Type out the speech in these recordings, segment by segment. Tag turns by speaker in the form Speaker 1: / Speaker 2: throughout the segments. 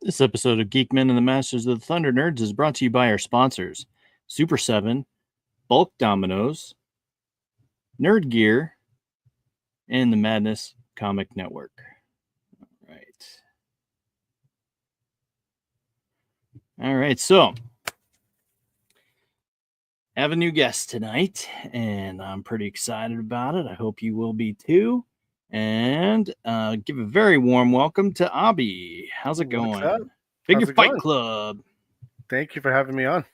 Speaker 1: This episode of Geek-men and the Masters of the Thunder Nerds is brought to you by our sponsors, Super 7, Bulk Dominoes, Nerd Gear, and the Madness Comic Network. All right, so I have a new guest tonight, and I'm pretty excited about it. I hope you will be too. And give a very warm welcome to Abby. How's it going?
Speaker 2: What's up?
Speaker 1: Figure
Speaker 2: How's it
Speaker 1: Fight
Speaker 2: going?
Speaker 1: Club.
Speaker 2: Thank you for having me on.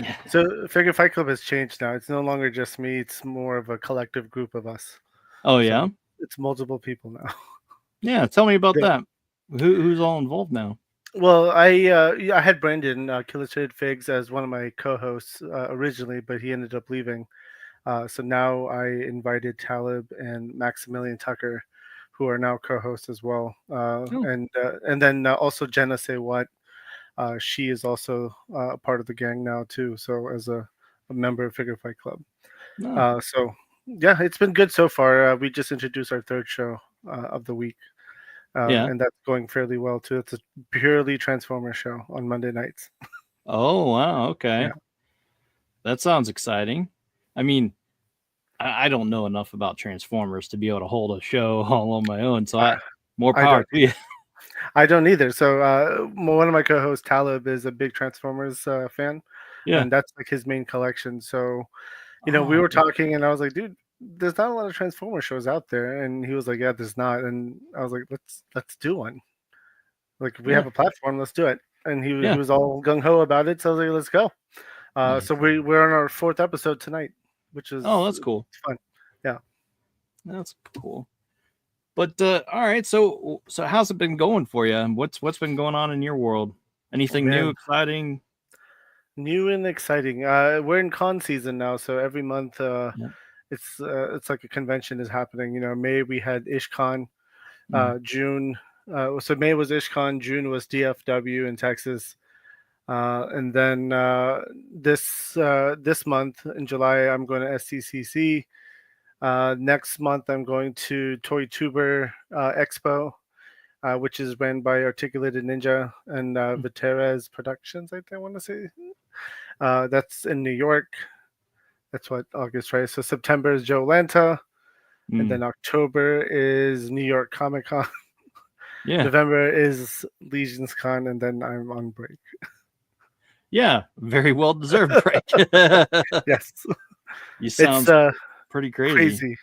Speaker 1: Yeah.
Speaker 2: So Figure Fight Club has changed now. It's no longer just me. It's more of a collective group of us.
Speaker 1: Oh, yeah?
Speaker 2: So it's multiple people now.
Speaker 1: Yeah, tell me about
Speaker 2: Yeah.
Speaker 1: that. Who's all involved now?
Speaker 2: Well, I had Brandon Illustrated Figs as one of my co-hosts originally, but he ended up leaving. So now I invited Talib and Maximilian Tucker, who are now co-hosts as well. And then also Jenna Say What. She is also a part of the gang now too. So as a member of Figure Fight Club.
Speaker 1: Oh,
Speaker 2: So yeah, it's been good so far. We just introduced our third show of the week,
Speaker 1: yeah.
Speaker 2: and that's going fairly well too. It's a purely Transformer show on Monday nights.
Speaker 1: Oh, wow. Okay.
Speaker 2: Yeah.
Speaker 1: That sounds exciting. I mean, I don't know enough about Transformers to be able to hold a show all on my own. So more
Speaker 2: I
Speaker 1: power
Speaker 2: don't.
Speaker 1: to you.
Speaker 2: I don't either. So one of my co-hosts, Talib, is a big Transformers fan,
Speaker 1: Yeah.
Speaker 2: and that's like his main collection. So we
Speaker 1: Oh,
Speaker 2: were talking, and I was like, dude, there's not a lot of Transformer shows out there, and he was like, yeah, there's not, and I was like, let's do one. Like, if we
Speaker 1: yeah.
Speaker 2: have a platform, let's do it. And he
Speaker 1: Yeah.
Speaker 2: was all gung ho about it, so I was like, let's go.
Speaker 1: Nice.
Speaker 2: So we're on our fourth episode tonight, which is
Speaker 1: Oh, that's cool.
Speaker 2: fun. Yeah.
Speaker 1: That's cool. But all right, so how's it been going for you? What's been going on in your world? Anything new, exciting?
Speaker 2: New and exciting. We're in con season now, so every month
Speaker 1: Yeah.
Speaker 2: it's like a convention is happening. You know, May we had IshCon, June. So May was IshCon, June was DFW in Texas, and then this month in July I'm going to SCCC. Next month I'm going to Toy Tuber Expo, which is ran by Articulated Ninja and Viterez Productions. I want to say that's in New York. That's what August, right? So September is Joe Lanta, and then October is New York Comic Con.
Speaker 1: Yeah.
Speaker 2: November is Legions Con, and then I'm on break.
Speaker 1: Yeah, very well deserved break.
Speaker 2: Yes,
Speaker 1: You sound pretty crazy.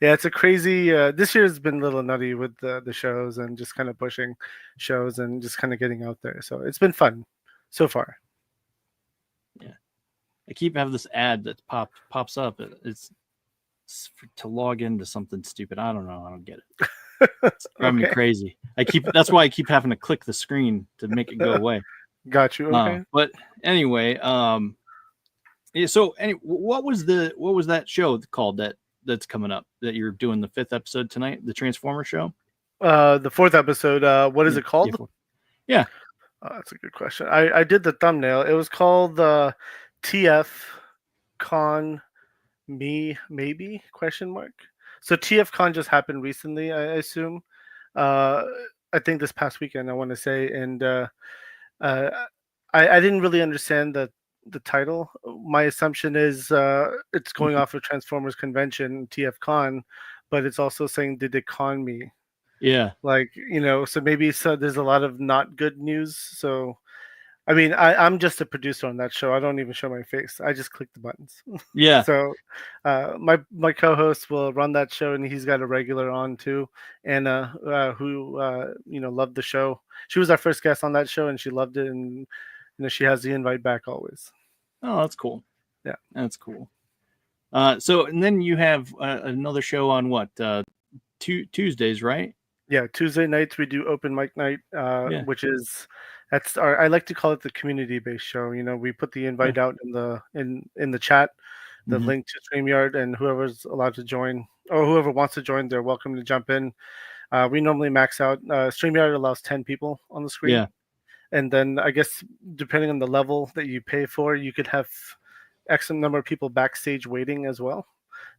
Speaker 2: Yeah, it's a crazy. This year has been a little nutty with the shows and just kind of pushing shows and just kind of getting out there. So it's been fun so far.
Speaker 1: Yeah, I keep having this ad that pops up. It's to log into something stupid. I don't know. I don't get it. It's driving me crazy. That's why I keep having to click the screen to make it go away.
Speaker 2: Got you. Okay.
Speaker 1: But anyway, so what was that show called that's coming up that you're doing the 5th episode tonight, the Transformer show?
Speaker 2: The 4th episode. What is it called?
Speaker 1: Yeah.
Speaker 2: That's a good question. I did the thumbnail. It was called TF Con Me Maybe ? So TF Con just happened recently, I assume. I think this past weekend, I want to say, and I didn't really understand the title. My assumption is it's going off of Transformers Convention, TF Con, but it's also saying, did it con me?
Speaker 1: Yeah.
Speaker 2: Like, so maybe there's a lot of not good news. So, I mean, I'm just a producer on that show. I don't even show my face. I just click the buttons.
Speaker 1: Yeah.
Speaker 2: So my co-host will run that show, and he's got a regular on too, Anna, who loved the show. She was our first guest on that show, and she loved it, and she has the invite back always.
Speaker 1: Oh, that's cool.
Speaker 2: Yeah,
Speaker 1: that's cool. So and then you have another show on what Tuesdays, right?
Speaker 2: Yeah, Tuesday nights we do open mic night, which is I like to call it the community-based show. We put the invite out in the chat, the link to StreamYard, and whoever's allowed to join or whoever wants to join, they're welcome to jump in. We normally max out. StreamYard allows 10 people on the screen.
Speaker 1: Yeah.
Speaker 2: And then I guess depending on the level that you pay for, you could have X number of people backstage waiting as well.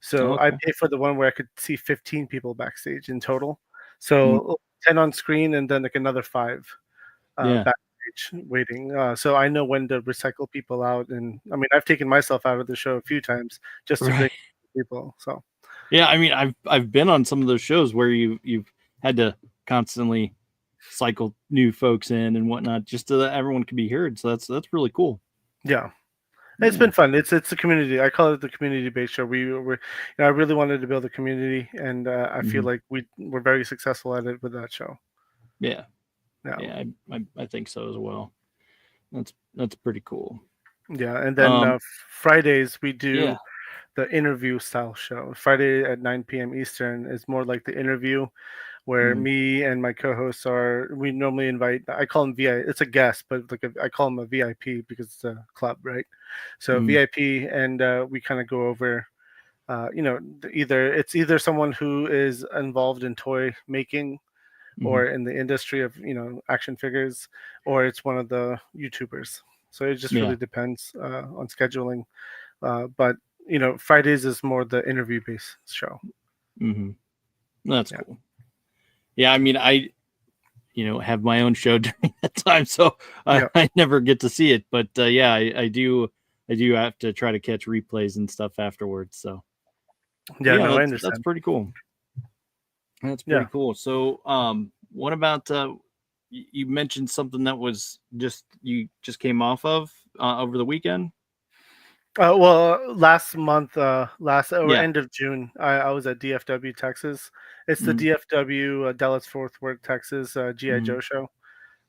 Speaker 2: So I pay for the one where I could see 15 people backstage in total. So 10 on screen and then like another 5
Speaker 1: Yeah.
Speaker 2: backstage waiting. So I know when to recycle people out, and I mean I've taken myself out of the show a few times just to bring
Speaker 1: Right.
Speaker 2: people. So
Speaker 1: Yeah, I mean, I've been on some of those shows where you've had to constantly cycle new folks in and whatnot just so that everyone can be heard. So that's really cool.
Speaker 2: yeah. It's
Speaker 1: Yeah.
Speaker 2: been fun. It's a community. I call it the community-based show. I really wanted to build a community, and I feel
Speaker 1: Mhm.
Speaker 2: like we're very successful at it with that show.
Speaker 1: Yeah.
Speaker 2: Yeah,
Speaker 1: Yeah. I think so as well. That's pretty cool.
Speaker 2: yeah. And then
Speaker 1: Um.
Speaker 2: Fridays we do
Speaker 1: Yeah.
Speaker 2: the interview style show. Friday at 9 p.m. Eastern is more like the interview where
Speaker 1: Mhm.
Speaker 2: me and my co-hosts are. We normally invite. I call them VI. It's a guest, but I call them a VIP because it's a club, right? So
Speaker 1: Mhm.
Speaker 2: VIP, and we kind of go over either someone who is involved in toy making
Speaker 1: Mhm.
Speaker 2: or in the industry of action figures, or it's one of the YouTubers. So it just
Speaker 1: Yeah.
Speaker 2: really depends on scheduling. But Fridays is more the interview based show.
Speaker 1: Mhm. That's
Speaker 2: Yeah,
Speaker 1: cool. Yeah. I mean, I have my own show during that time, so
Speaker 2: yeah,
Speaker 1: I never get to see it. But yeah, I do have to try to catch replays and stuff afterwards. So but
Speaker 2: yeah.
Speaker 1: yeah,
Speaker 2: No, I
Speaker 1: that's
Speaker 2: understand.
Speaker 1: pretty cool. That's pretty
Speaker 2: Yeah.
Speaker 1: cool. So what about you mentioned something that was you just came off of over the weekend?
Speaker 2: Well, last month, last or
Speaker 1: Yeah.
Speaker 2: end of June, I was at DFW, Texas. It's the
Speaker 1: Hmm.
Speaker 2: DFW, Dallas Fort Worth, Texas GI
Speaker 1: Hmm.
Speaker 2: Joe show.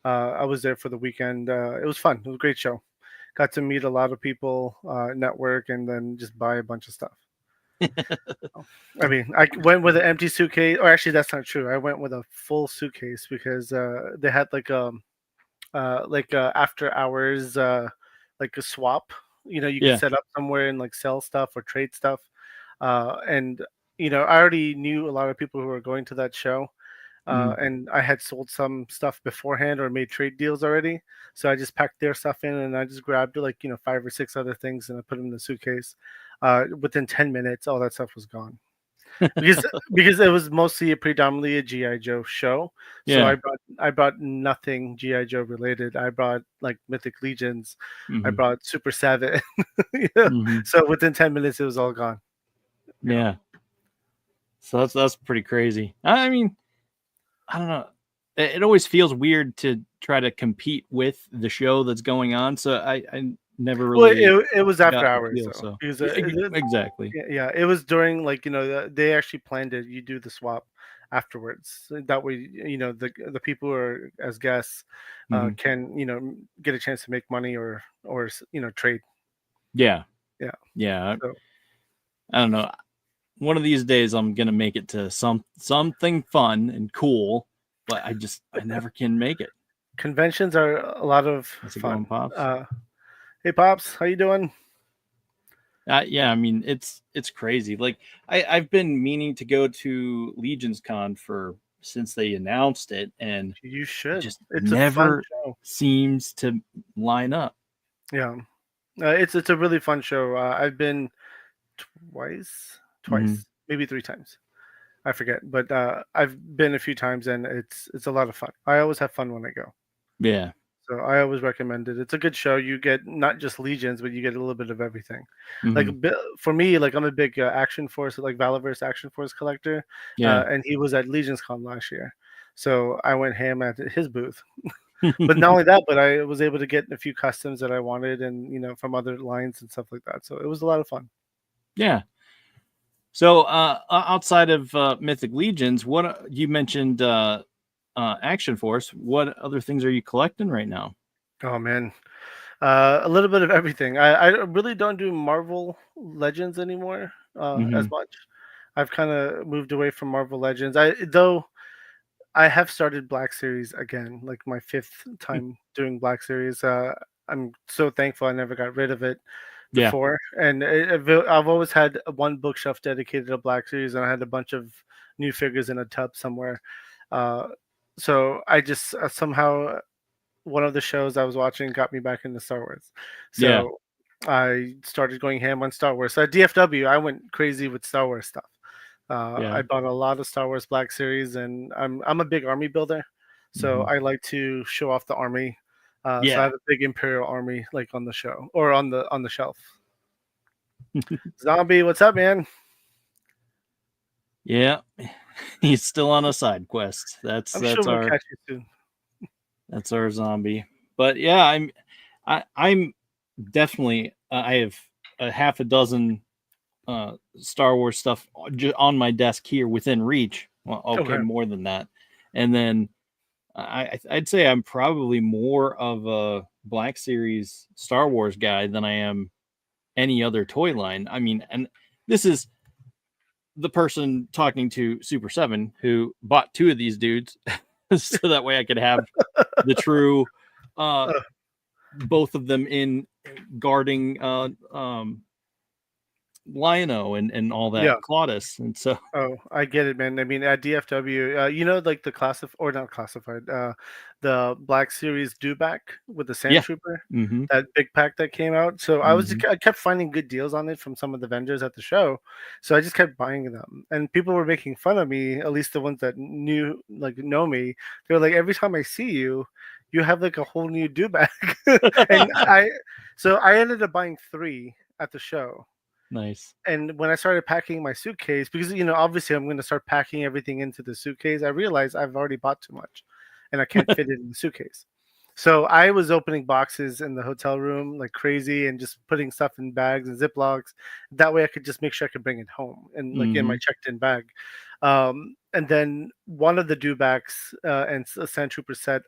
Speaker 2: I was there for the weekend. It was fun. It was a great show. Got to meet a lot of people, network, and then just buy a bunch of stuff. I mean, I went with an empty suitcase, or actually, that's not true. I went with a full suitcase because they had after hours, like a swap. You could
Speaker 1: Yeah.
Speaker 2: set up somewhere and like sell stuff or trade stuff. And I already knew a lot of people who were going to that show,
Speaker 1: Hmm.
Speaker 2: and I had sold some stuff beforehand or made trade deals already. So I just packed their stuff in, and I just grabbed like 5 or 6 other things, and I put them in the suitcase. Within 10 minutes, all that stuff was gone because it was mostly predominantly a GI Joe show. So
Speaker 1: Yeah.
Speaker 2: I brought nothing GI Joe related. I brought like Mythic Legions. I
Speaker 1: Hmm.
Speaker 2: brought Super Seven. Yeah.
Speaker 1: Hmm.
Speaker 2: So within 10 minutes, it was all gone. Yeah.
Speaker 1: Yeah. So that's pretty crazy. I mean, I don't know. It always feels weird to try to compete with the show that's going on. So I never
Speaker 2: Well,
Speaker 1: really
Speaker 2: it was after
Speaker 1: got the
Speaker 2: hours
Speaker 1: feel.
Speaker 2: though,
Speaker 1: So
Speaker 2: because
Speaker 1: yeah, exactly.
Speaker 2: yeah, it was during like they actually planned it. You do the swap afterwards. So that way, the people who are as guests
Speaker 1: Hmm.
Speaker 2: can get a chance to make money or trade.
Speaker 1: Yeah.
Speaker 2: Yeah.
Speaker 1: Yeah.
Speaker 2: So
Speaker 1: I don't know. One of these days I'm gonna make it to something fun and cool, but I never can make it.
Speaker 2: conventions are a lot of
Speaker 1: How's it going,
Speaker 2: fun.
Speaker 1: pops?
Speaker 2: Hey, pops, how you doing?
Speaker 1: Yeah, I mean it's crazy. Like I've been meaning to go to Legion's Con for since they announced it, and
Speaker 2: You
Speaker 1: it
Speaker 2: should.
Speaker 1: just
Speaker 2: It's a fun
Speaker 1: never
Speaker 2: show.
Speaker 1: seems to line up.
Speaker 2: Yeah, it's a really fun show. I've been twice,
Speaker 1: Hmm.
Speaker 2: maybe 3 times. I forget, but I've been a few times, and it's a lot of fun. I always have fun when I go,
Speaker 1: Yeah.
Speaker 2: so I always recommend it. It's a good show. You get not just legions, but you get a little bit of everything. Like
Speaker 1: Hmm.
Speaker 2: for me, like I'm a big Action Force, like Valaverse Action Force collector,
Speaker 1: Yeah.
Speaker 2: and he was at Legions Con last year, so I went ham at his booth. But not only that, but I was able to get a few customs that I wanted, and from other lines and stuff like that. So it was a lot of fun.
Speaker 1: Yeah. So outside of Mythic Legions, what you mentioned Action Force, what other things are you collecting right now?
Speaker 2: Oh man, a little bit of everything. I really don't do Marvel Legends anymore as
Speaker 1: Hmm.
Speaker 2: much. I've kind of moved away from Marvel Legends. Though I have started Black Series again, like my fifth time doing Black Series. I'm so thankful I never got rid of it
Speaker 1: Yeah.
Speaker 2: before, and I've always had one bookshelf dedicated to Black Series, and I had a bunch of new figures in a tub somewhere. Uh, so I just somehow one of the shows I was watching got me back into Star Wars.
Speaker 1: Yeah.
Speaker 2: So I started going ham on Star Wars. So at DFW, I went crazy with Star Wars stuff.
Speaker 1: Yeah.
Speaker 2: I bought a lot of Star Wars Black Series, and I'm a big army builder. So I like to show off the army. So I
Speaker 1: Yeah.
Speaker 2: have a big Imperial army like on the show or on the shelf. Zombie, what's up, man?
Speaker 1: Yeah. He's still on a side quest.
Speaker 2: I'm sure we'll
Speaker 1: Our
Speaker 2: catch you soon.
Speaker 1: that's our zombie. But yeah, I'm definitely I have a half a dozen Star Wars stuff on my desk here within reach. Well, okay,
Speaker 2: Okay.
Speaker 1: more than that. And then I'd say I'm probably more of a Black Series Star Wars guy than I am any other toy line. I mean, and this is the person talking to Super 7 who bought two of these dudes so that way I could have the true both of them in guarding Lionel and all that
Speaker 2: Yeah.
Speaker 1: Claudus. And so
Speaker 2: Oh, I get it, man. I mean, at DFW, like the classified or not classified, the Black Series dewback with the Sand
Speaker 1: yeah.
Speaker 2: Trooper,
Speaker 1: Mm-hmm.
Speaker 2: that big pack that came out. So I kept finding good deals on it from some of the vendors at the show. So I just kept buying them, and people were making fun of me. At least the ones that know me, they were like, every time I see you, you have like a whole new dewback, and I ended up buying 3 at the show.
Speaker 1: Nice.
Speaker 2: And when I started packing my suitcase, because obviously I'm going to start packing everything into the suitcase, I realized I've already bought too much, and I can't fit it in the suitcase. So I was opening boxes in the hotel room like crazy, and just putting stuff in bags and Ziplocs. That way, I could just make sure I could bring it home and like in my checked-in bag. And then one of the dewbacks and a Sand Trooper set,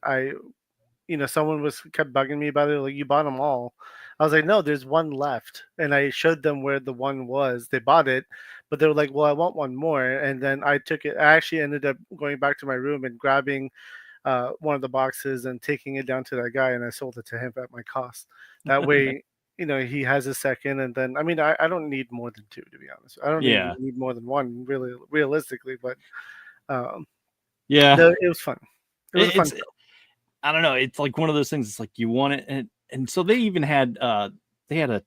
Speaker 2: someone kept bugging me about it. Like, you bought them all. I was like, no, there's one left. And I showed them where the one was. They bought it, but they were like, well, I want one more. And then I took it. I actually ended up going back to my room and grabbing one of the boxes and taking it down to that guy. And I sold it to him at my cost. That way, he has a second. And then, I mean, I don't need more than 2, to be honest. I don't even need more than 1, really, realistically. But it was fun. It was a fun show.
Speaker 1: I don't know. It's like one of those things. It's like you want it, and so they even had a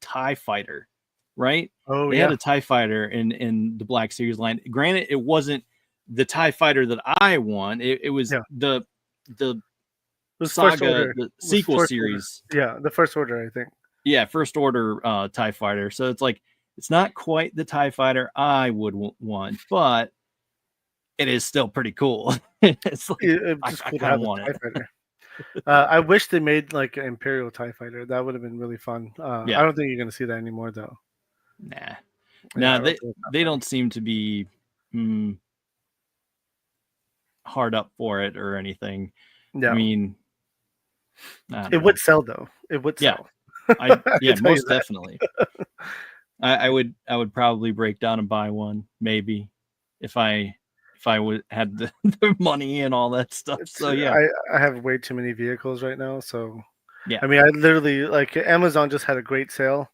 Speaker 1: TIE fighter, right?
Speaker 2: Oh,
Speaker 1: they had a TIE fighter in the Black Series line. Granted, it wasn't the TIE fighter that I want. It was the saga, the sequel series.
Speaker 2: Order. Yeah, the First Order, I think.
Speaker 1: Yeah, First Order TIE fighter. So it's like it's not quite the TIE fighter I would want, but it is still pretty cool. It's like I kind of want it.
Speaker 2: Fighter. I wish they made like an Imperial TIE fighter. That would have been really fun. I don't think you're gonna see that anymore, though.
Speaker 1: Nah, they don't seem to be hard up for it or anything.
Speaker 2: Yeah.
Speaker 1: I mean,
Speaker 2: it would sell, though. It would sell.
Speaker 1: Yeah, most definitely. I would probably break down and buy one, maybe, if I had the money and all that stuff. So yeah,
Speaker 2: I have way too many vehicles right now. So
Speaker 1: yeah,
Speaker 2: I mean, I literally, like, Amazon just had a great sale,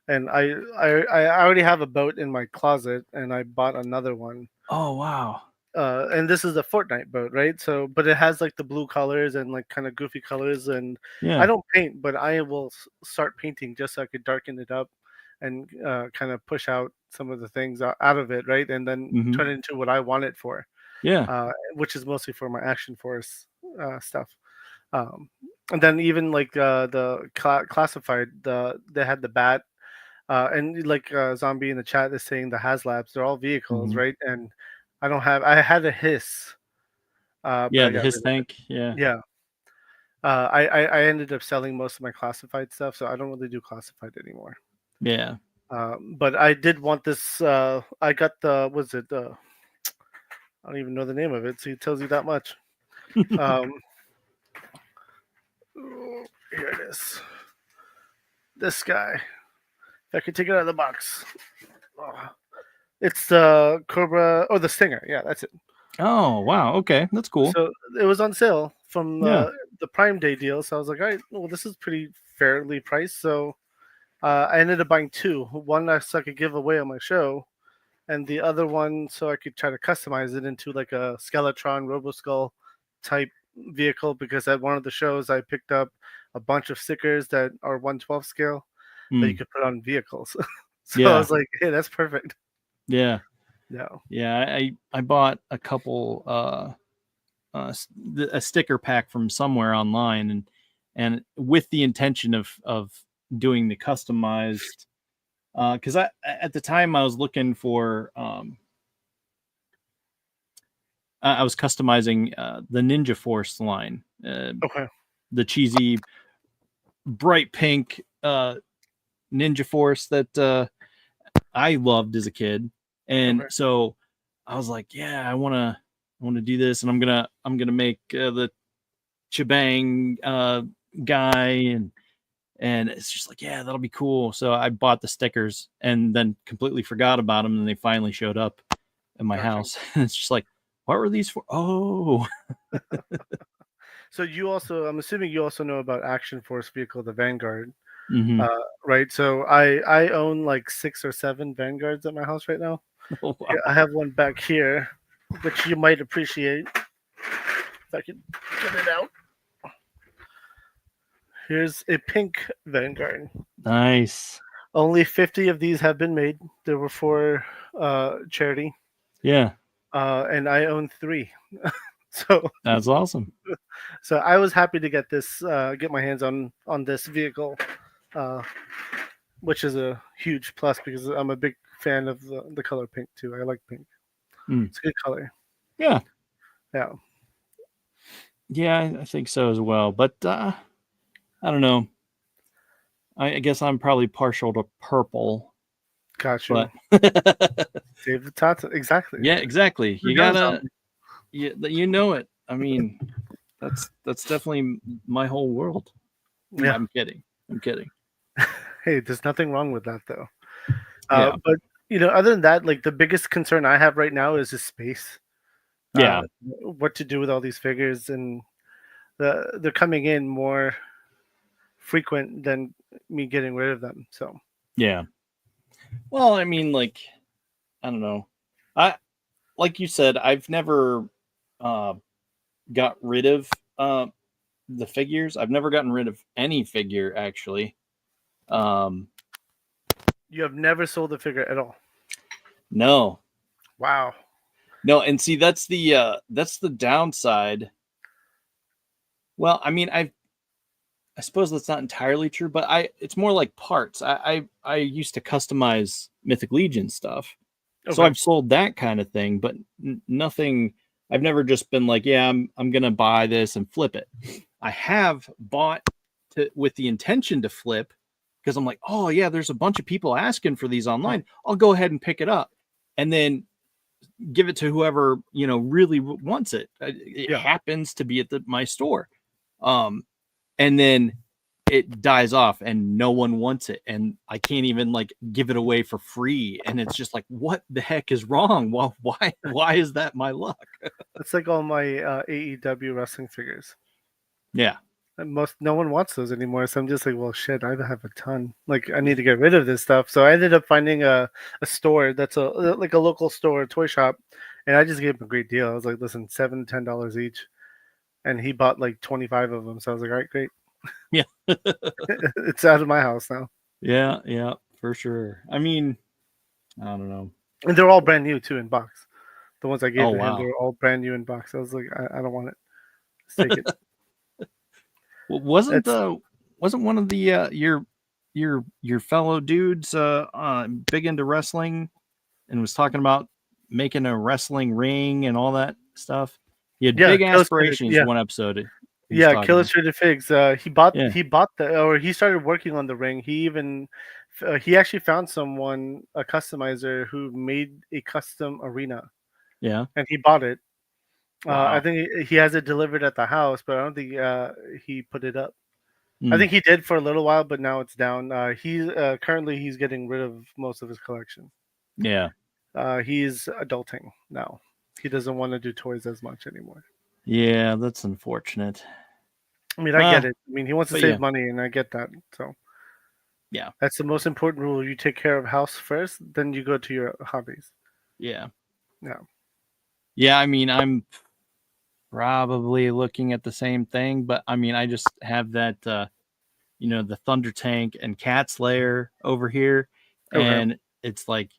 Speaker 2: and I already have a boat in my closet, and I bought another one.
Speaker 1: Oh wow.
Speaker 2: And this is a Fortnite boat, right? So, but it has like the blue colors and like kind of goofy colors, and I don't paint, but I will start painting just so I could darken it up and kind of push out some of the things out of it, right? And then turn it into what I want it for.
Speaker 1: Yeah.
Speaker 2: Which is mostly for my Action Force stuff. And then even like the classified, they had the bat, and like Zombie in the chat is saying the HasLabs, they're all vehicles, right? And I had a Hiss.
Speaker 1: The Hiss tank.
Speaker 2: Yeah. I ended up selling most of my classified stuff, so I don't really do classified anymore.
Speaker 1: Yeah.
Speaker 2: But I did want this. I got I don't even know the name of it, so it tells you that much. Here it is. This guy. If I could take it out of the box. Oh. It's the Cobra, or the Stinger. Yeah, that's it.
Speaker 1: Oh, wow. Okay, that's cool.
Speaker 2: So it was on sale from the Prime Day deal. So I was like, all right, well, this is pretty fairly priced. So I ended up buying 2. One so I could give away on my show, and the other one so I could try to customize it into like a Skeletron Roboskull type vehicle, because at one of the shows I picked up a bunch of stickers that are 1/12 scale that you could put on vehicles. So I was like, hey, that's perfect.
Speaker 1: Yeah.
Speaker 2: No.
Speaker 1: Yeah, I bought a couple a sticker pack from somewhere online, and with the intention of doing the customized. Because at the time I was looking for I was customizing the Ninja Force line,
Speaker 2: Okay.
Speaker 1: the cheesy bright pink Ninja Force that I loved as a kid, and
Speaker 2: Okay.
Speaker 1: so I was like, yeah, I want to do this, and I'm gonna make the Shebang guy, and it's just like, yeah, that'll be cool. So I bought the stickers and then completely forgot about them, and they finally showed up in my
Speaker 2: Gotcha.
Speaker 1: house. And it's just like, what were these for? Oh,
Speaker 2: So you also, I'm assuming you also know about Action Force vehicle, the Vanguard,
Speaker 1: mm-hmm.
Speaker 2: uh, right? So I own like 6 or 7 Vanguards at my house right now.
Speaker 1: Oh,
Speaker 2: Here, I
Speaker 1: wow.
Speaker 2: have one back here, which you might appreciate. If I can get it out. Here's a pink Vanguard.
Speaker 1: Nice.
Speaker 2: Only 50 of these have been made. There were for charity,
Speaker 1: Yeah,
Speaker 2: and I own 3. So
Speaker 1: that's awesome.
Speaker 2: so I was happy to get my hands on this vehicle, uh, which is a huge plus because I'm a big fan of the color pink too. I like pink.
Speaker 1: Mm.
Speaker 2: It's a good color.
Speaker 1: Yeah,
Speaker 2: Yeah.
Speaker 1: yeah, I think so as well. But I don't know. I guess I'm probably partial to purple,
Speaker 2: Got you.
Speaker 1: but
Speaker 2: Save the tots. Exactly.
Speaker 1: yeah, exactly.
Speaker 2: Who
Speaker 1: You gotta,
Speaker 2: doesn't?
Speaker 1: you know it. I mean, that's definitely my whole world.
Speaker 2: Yeah.
Speaker 1: I'm kidding. I'm kidding.
Speaker 2: Hey, there's nothing wrong with that though.
Speaker 1: Yeah,
Speaker 2: But other than that, like the biggest concern I have right now is the space.
Speaker 1: yeah,
Speaker 2: What to do with all these figures, and they're coming in more frequent than me getting rid of them. So
Speaker 1: yeah. Well, I mean, like, I don't know. I like you said, I've never uh, got rid of the figures. I've never gotten rid of any figure actually. Um,
Speaker 2: you have never sold a figure at all.
Speaker 1: no,
Speaker 2: Wow.
Speaker 1: no, and see that's the downside. Well, I mean, I suppose that's not entirely true, but it's more like parts. I used to customize Mythic Legion stuff, so
Speaker 2: Okay.
Speaker 1: I've sold that kind of thing, but nothing. I've never just been like, yeah, I'm gonna buy this and flip it. I have bought with the intention to flip because I'm like, oh yeah, there's a bunch of people asking for these online. I'll go ahead and pick it up, and then give it to whoever really wants it. It
Speaker 2: Yeah.
Speaker 1: happens to be at my store, and then it dies off and no one wants it, and I can't even like give it away for free, and it's just like, what the heck is wrong? Well, why is that my luck?
Speaker 2: It's like all my AEW wrestling figures.
Speaker 1: Yeah,
Speaker 2: And no one wants those anymore. So I'm just like, well, shit, I have a ton. Like, I need to get rid of this stuff. So I ended up finding a store that's like a local store, a toy shop, and I just gave him a great deal. I was like, listen, $7-10 each, and he bought like 25 of them. So I was like, all right, great.
Speaker 1: yeah.
Speaker 2: It's out of my house now,
Speaker 1: Yeah, for sure. I mean, I don't know.
Speaker 2: and they're all brand new too in box. The ones I gave
Speaker 1: Oh
Speaker 2: to him, they
Speaker 1: wow.
Speaker 2: were all brand new in box. I was like, I don't want it. Let's take it.
Speaker 1: Well, wasn't
Speaker 2: It's
Speaker 1: wasn't one of the your fellow dudes big into wrestling and was talking about making a wrestling ring and all that stuff? He had
Speaker 2: yeah,
Speaker 1: big
Speaker 2: illustrated.
Speaker 1: aspirations
Speaker 2: Yeah,
Speaker 1: one episode. He was
Speaker 2: yeah,
Speaker 1: talking about.
Speaker 2: Illustrated Figs.
Speaker 1: Yeah,
Speaker 2: He bought the or he started working on the ring. He even he actually found someone, a customizer who made a custom arena,
Speaker 1: yeah.
Speaker 2: and he bought it. I
Speaker 1: Wow.
Speaker 2: think he has it delivered at the house, but I don't think he put it up. I
Speaker 1: Mm,
Speaker 2: think he did for a little while, but now it's down. Currently he's getting rid of most of his collection.
Speaker 1: yeah.
Speaker 2: He's adulting now. He doesn't want to do toys as much anymore.
Speaker 1: Yeah, that's unfortunate.
Speaker 2: I mean, I get it. I mean, he wants to
Speaker 1: But
Speaker 2: save
Speaker 1: yeah,
Speaker 2: money, and I get that. So
Speaker 1: yeah,
Speaker 2: that's the most important rule. You take care of house first, then you go to your hobbies.
Speaker 1: yeah,
Speaker 2: Yeah.
Speaker 1: yeah. I mean, I'm probably looking at the same thing, but I mean, I just have that the Thunder Tank and Cat Slayer over here,
Speaker 2: Okay.
Speaker 1: and it's like,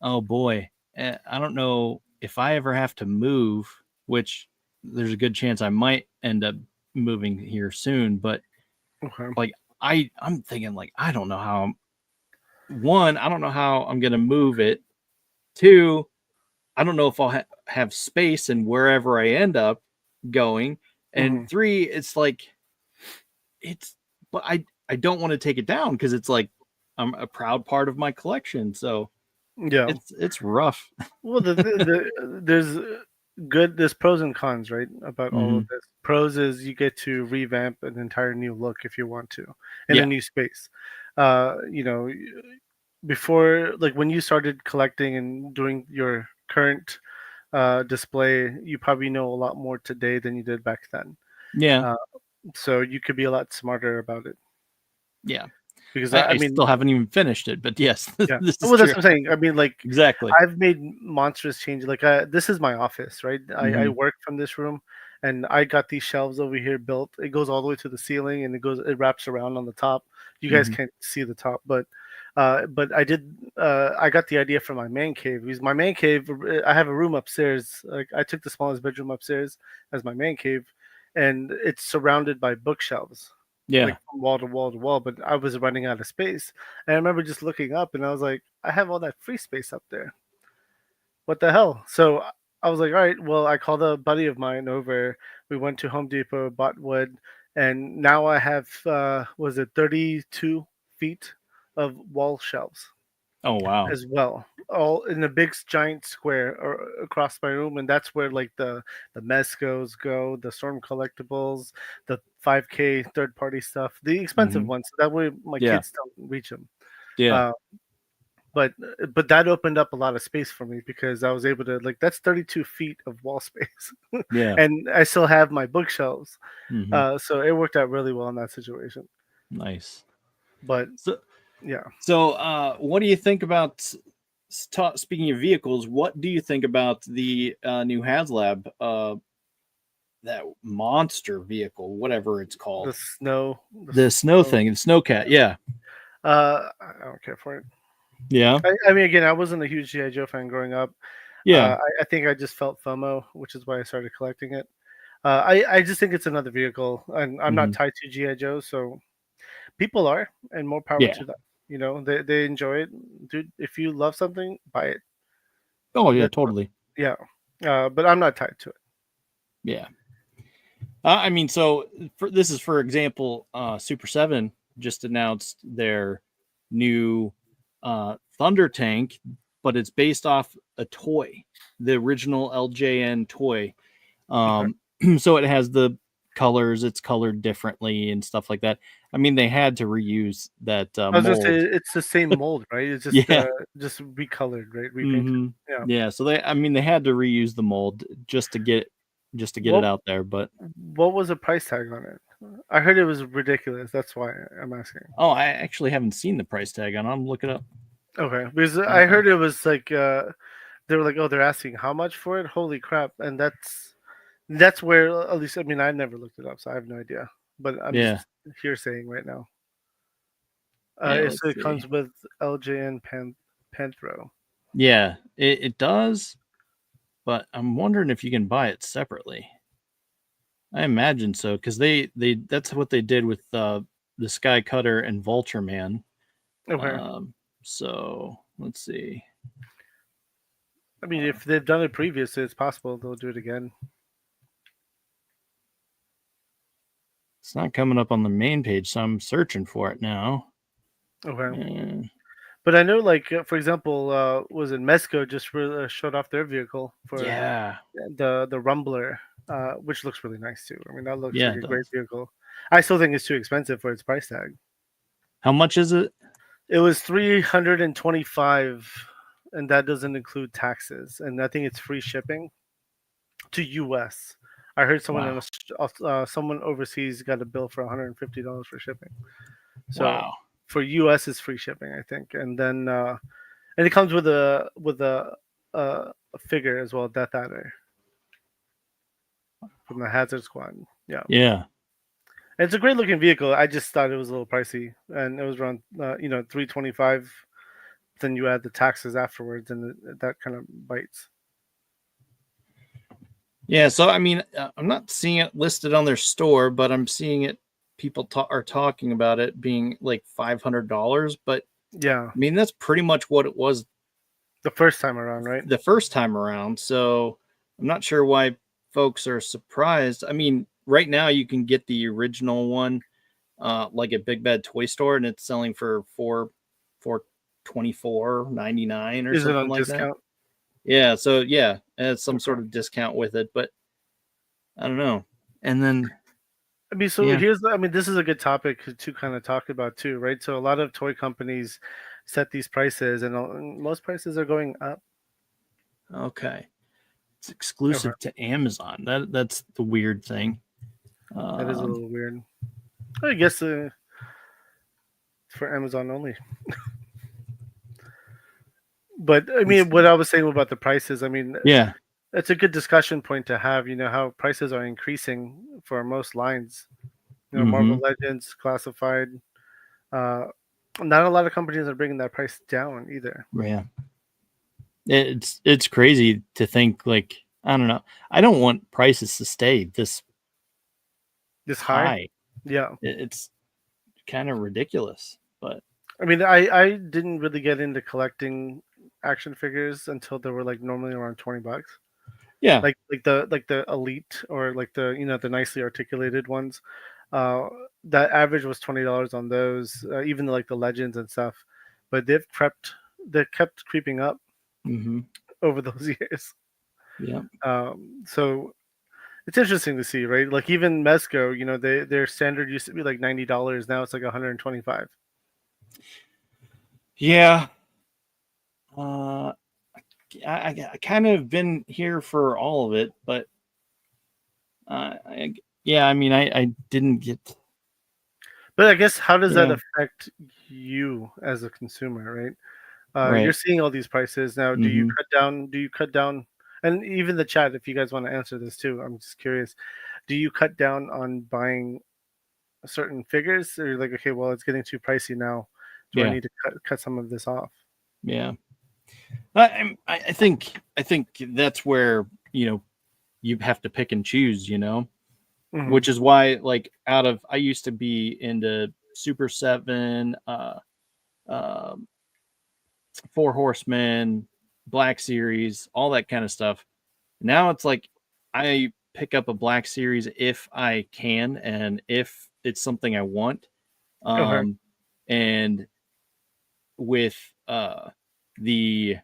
Speaker 1: oh boy, I don't know if I ever have to move, which there's a good chance I might end up moving here soon. But
Speaker 2: Okay.
Speaker 1: like I'm thinking like I don't know how. One, I don't know how I'm gonna move it. Two, I don't know if I'll have space and wherever I end up going. And
Speaker 2: Hmm.
Speaker 1: three, it's like it's but I don't want to take it down because it's like I'm a proud part of my collection. So
Speaker 2: Yeah.
Speaker 1: it's rough.
Speaker 2: Well, there's there's pros and cons, right, about all
Speaker 1: Hmm.
Speaker 2: of this. Pros is you get to revamp an entire new look if you want to, in a
Speaker 1: Yeah.
Speaker 2: new space. You know, before, like when you started collecting and doing your current display, you probably know a lot more today than you did back then.
Speaker 1: Yeah.
Speaker 2: Uh, so you could be a lot smarter about it.
Speaker 1: Yeah.
Speaker 2: Because
Speaker 1: I,
Speaker 2: I
Speaker 1: I still
Speaker 2: mean,
Speaker 1: haven't even finished it, but yes,
Speaker 2: yeah.
Speaker 1: this is
Speaker 2: Well, that's
Speaker 1: true.
Speaker 2: what I'm saying. I mean, like,
Speaker 1: Exactly.
Speaker 2: I've made monstrous changes. Like, this is my office, right? I
Speaker 1: Hmm.
Speaker 2: work from this room, and I got these shelves over here built. It goes all the way to the ceiling, and it wraps around on the top. You guys
Speaker 1: Hmm.
Speaker 2: can't see the top, but I did. I got the idea from my man cave. Because my man cave, I have a room upstairs. Like, I took the smallest bedroom upstairs as my man cave, and it's surrounded by bookshelves, like
Speaker 1: Yeah.
Speaker 2: from wall to wall to wall. But I was running out of space, and I remember just looking up, and I was like, I have all that free space up there. What the hell? So I was like, all right, well, I called a buddy of mine over. We went to Home Depot, bought wood, and now I have was it 32 feet of wall shelves
Speaker 1: Oh wow.
Speaker 2: as well, all in a big giant square across my room, and that's where like the Mescos go, the Storm collectibles, the 5K third party stuff, the expensive
Speaker 1: Hmm.
Speaker 2: ones. So that way my
Speaker 1: Yeah.
Speaker 2: kids don't reach them.
Speaker 1: Yeah.
Speaker 2: Uh, but but that opened up a lot of space for me because I was able to, like, that's 32 feet of wall space,
Speaker 1: Yeah.
Speaker 2: and I still have my bookshelves.
Speaker 1: Hmm.
Speaker 2: So it worked out really well in that situation.
Speaker 1: Nice.
Speaker 2: But
Speaker 1: So
Speaker 2: yeah,
Speaker 1: what do you think about? Speaking of vehicles, what do you think about the new HasLab, that monster vehicle, whatever it's
Speaker 2: the
Speaker 1: called,
Speaker 2: snow, the
Speaker 1: the snow
Speaker 2: snow.
Speaker 1: thing, the snowcat? Yeah.
Speaker 2: I don't care for it.
Speaker 1: Yeah.
Speaker 2: I mean, again, I wasn't a huge GI Joe fan growing up.
Speaker 1: Yeah.
Speaker 2: I think I just felt FOMO, which is why I started collecting it. I just think it's another vehicle, and I'm not
Speaker 1: Hmm.
Speaker 2: tied to GI Joe, so people are, and more power
Speaker 1: Yeah.
Speaker 2: to them. You know, they enjoy it, dude. If you love something, buy it.
Speaker 1: Oh yeah,
Speaker 2: That's
Speaker 1: totally.
Speaker 2: yeah. But I'm not tied to it.
Speaker 1: Yeah. I mean, so this is for example, Super Seven just announced their new Thunder tank, but it's based off a toy, the original LJN toy.
Speaker 2: Okay.
Speaker 1: So it has the colors, it's colored differently and stuff like that. I mean, they had to reuse that
Speaker 2: I was gonna say
Speaker 1: mold.
Speaker 2: it's the same mold, right? It's
Speaker 1: Yeah.
Speaker 2: just recolored, right? Repainted.
Speaker 1: Hmm.
Speaker 2: Yeah.
Speaker 1: Yeah. So I mean, they had to reuse the mold just to get it
Speaker 2: What
Speaker 1: out there. But
Speaker 2: what was the price tag on it? I heard it was ridiculous. That's why I'm asking.
Speaker 1: oh, I actually haven't seen the price tag on. I'm look it up.
Speaker 2: Okay, because I
Speaker 1: Uh,
Speaker 2: heard it was like they were like, oh, they're asking how much for it. Holy crap! And that's where, at least, I mean, I never looked it up, so I have no idea. But I'm
Speaker 1: yeah.
Speaker 2: just hearsaying right now.
Speaker 1: Yeah.
Speaker 2: So
Speaker 1: Let's
Speaker 2: it
Speaker 1: see.
Speaker 2: comes with LJN Panthro.
Speaker 1: Yeah, it does, but I'm wondering if you can buy it separately. I imagine so because they that's what they did with the Sky Cutter and Vulture Man.
Speaker 2: Okay.
Speaker 1: Um, so let's see.
Speaker 2: I mean, if they've done it previously, it's possible they'll do it again.
Speaker 1: It's not coming up on the main page, so I'm searching for it now.
Speaker 2: Okay.
Speaker 1: Uh,
Speaker 2: But I know, like, for example, was it Mesco just showed off their vehicle for
Speaker 1: yeah,
Speaker 2: the Rumbler, which looks really nice too. I mean, that looks
Speaker 1: yeah,
Speaker 2: like
Speaker 1: it
Speaker 2: a great
Speaker 1: does.
Speaker 2: vehicle. I still think it's too expensive for its price tag.
Speaker 1: How much is it?
Speaker 2: It was 325, and that doesn't include taxes, and I think it's free shipping to US. I heard
Speaker 1: Wow,
Speaker 2: someone overseas got a bill for $150 for shipping. So
Speaker 1: wow,
Speaker 2: for US, it's free shipping, I think, and then and it comes with a figure as well, Death Adder from the Hazard Squad. Yeah,
Speaker 1: yeah.
Speaker 2: and it's a great looking vehicle. I just thought it was a little pricey, and it was around 325. Then you add the taxes afterwards, and that kind of bites.
Speaker 1: Yeah, so I mean, I'm not seeing it listed on their store, but I'm seeing it. People are talking about it being like $500, but
Speaker 2: Yeah,
Speaker 1: I mean that's pretty much what it was
Speaker 2: the first time around, right?
Speaker 1: the first time around. So I'm not sure why folks are surprised. I mean, right now you can get the original one, like at Big Bad Toy Store, and it's selling for four 24.99 or
Speaker 2: Is it
Speaker 1: something
Speaker 2: on
Speaker 1: like that.
Speaker 2: discount?
Speaker 1: Yeah, so yeah, it has some
Speaker 2: Okay.
Speaker 1: sort of discount with it, but I don't know. And then
Speaker 2: I mean, so
Speaker 1: yeah,
Speaker 2: here's I mean, this is a good topic to kind of talk about too, right? So a lot of toy companies set these prices, and most prices are going up.
Speaker 1: okay. It's
Speaker 2: Okay.
Speaker 1: exclusive to Amazon. That's the weird thing.
Speaker 2: That is a
Speaker 1: Um,
Speaker 2: little weird. I guess for Amazon only. But I
Speaker 1: let's
Speaker 2: mean, what
Speaker 1: see.
Speaker 2: I was saying about the prices, I mean,
Speaker 1: Yeah.
Speaker 2: it's a good discussion point to have. You know how prices are increasing for most lines. You know,
Speaker 1: Mm-hmm.
Speaker 2: Marvel Legends, Classified. Uh, Not a lot of companies are bringing that price down either.
Speaker 1: Yeah. It's crazy to think like I don't know. I don't want prices to stay this
Speaker 2: This high,
Speaker 1: high.
Speaker 2: yeah.
Speaker 1: It's kind of ridiculous, but
Speaker 2: I mean, I didn't really get into collecting action figures until they were like normally around $20.
Speaker 1: yeah.
Speaker 2: Like the elite or like the the nicely articulated ones. Uh, that average was $20 on those, even like the legends and stuff. But they kept creeping up
Speaker 1: Mm-hmm.
Speaker 2: over those years.
Speaker 1: Yeah.
Speaker 2: So it's interesting to see, right? Like even Mezco, their standard used to be like $90. Now it's like 125.
Speaker 1: Yeah. Uh, I kind of been here for all of it, but yeah, I mean, I didn't get
Speaker 2: But I guess how does that
Speaker 1: yeah
Speaker 2: affect you as a consumer, right? You're
Speaker 1: right.
Speaker 2: seeing all these prices now. Do you
Speaker 1: Mm-hmm.
Speaker 2: cut down? Do you cut down? And even the chat, if you guys want to answer this too, I'm just curious. Do you cut down on buying certain figures, or you're like, okay, well, it's getting too pricey now. Do I
Speaker 1: Yeah,
Speaker 2: need to cut some of this off?
Speaker 1: yeah. I think that's where you have to pick and choose,
Speaker 2: Hmm.
Speaker 1: which is why like out of I used to be into Super Seven, um, Four Horsemen, Black Series, all that kind of stuff. Now it's like I pick up a Black Series if I can and if it's something I want.
Speaker 2: Okay.
Speaker 1: Um, and with the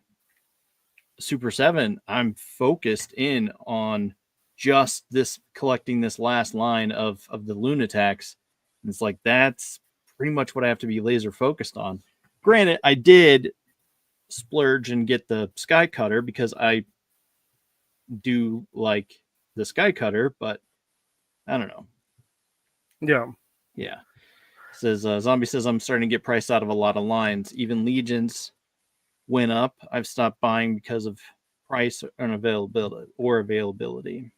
Speaker 1: Super 7, I'm focused in on just this collecting this last line of the Lunatics. And it's like that's pretty much what I have to be laser focused on. Granted, I did splurge and get the Sky Cutter because I do like the Sky Cutter, but I don't know.
Speaker 2: Yeah.
Speaker 1: Yeah. Says Zombie says I'm starting to get priced out of a lot of lines. Even Legions went up. I've stopped buying because of price and availability.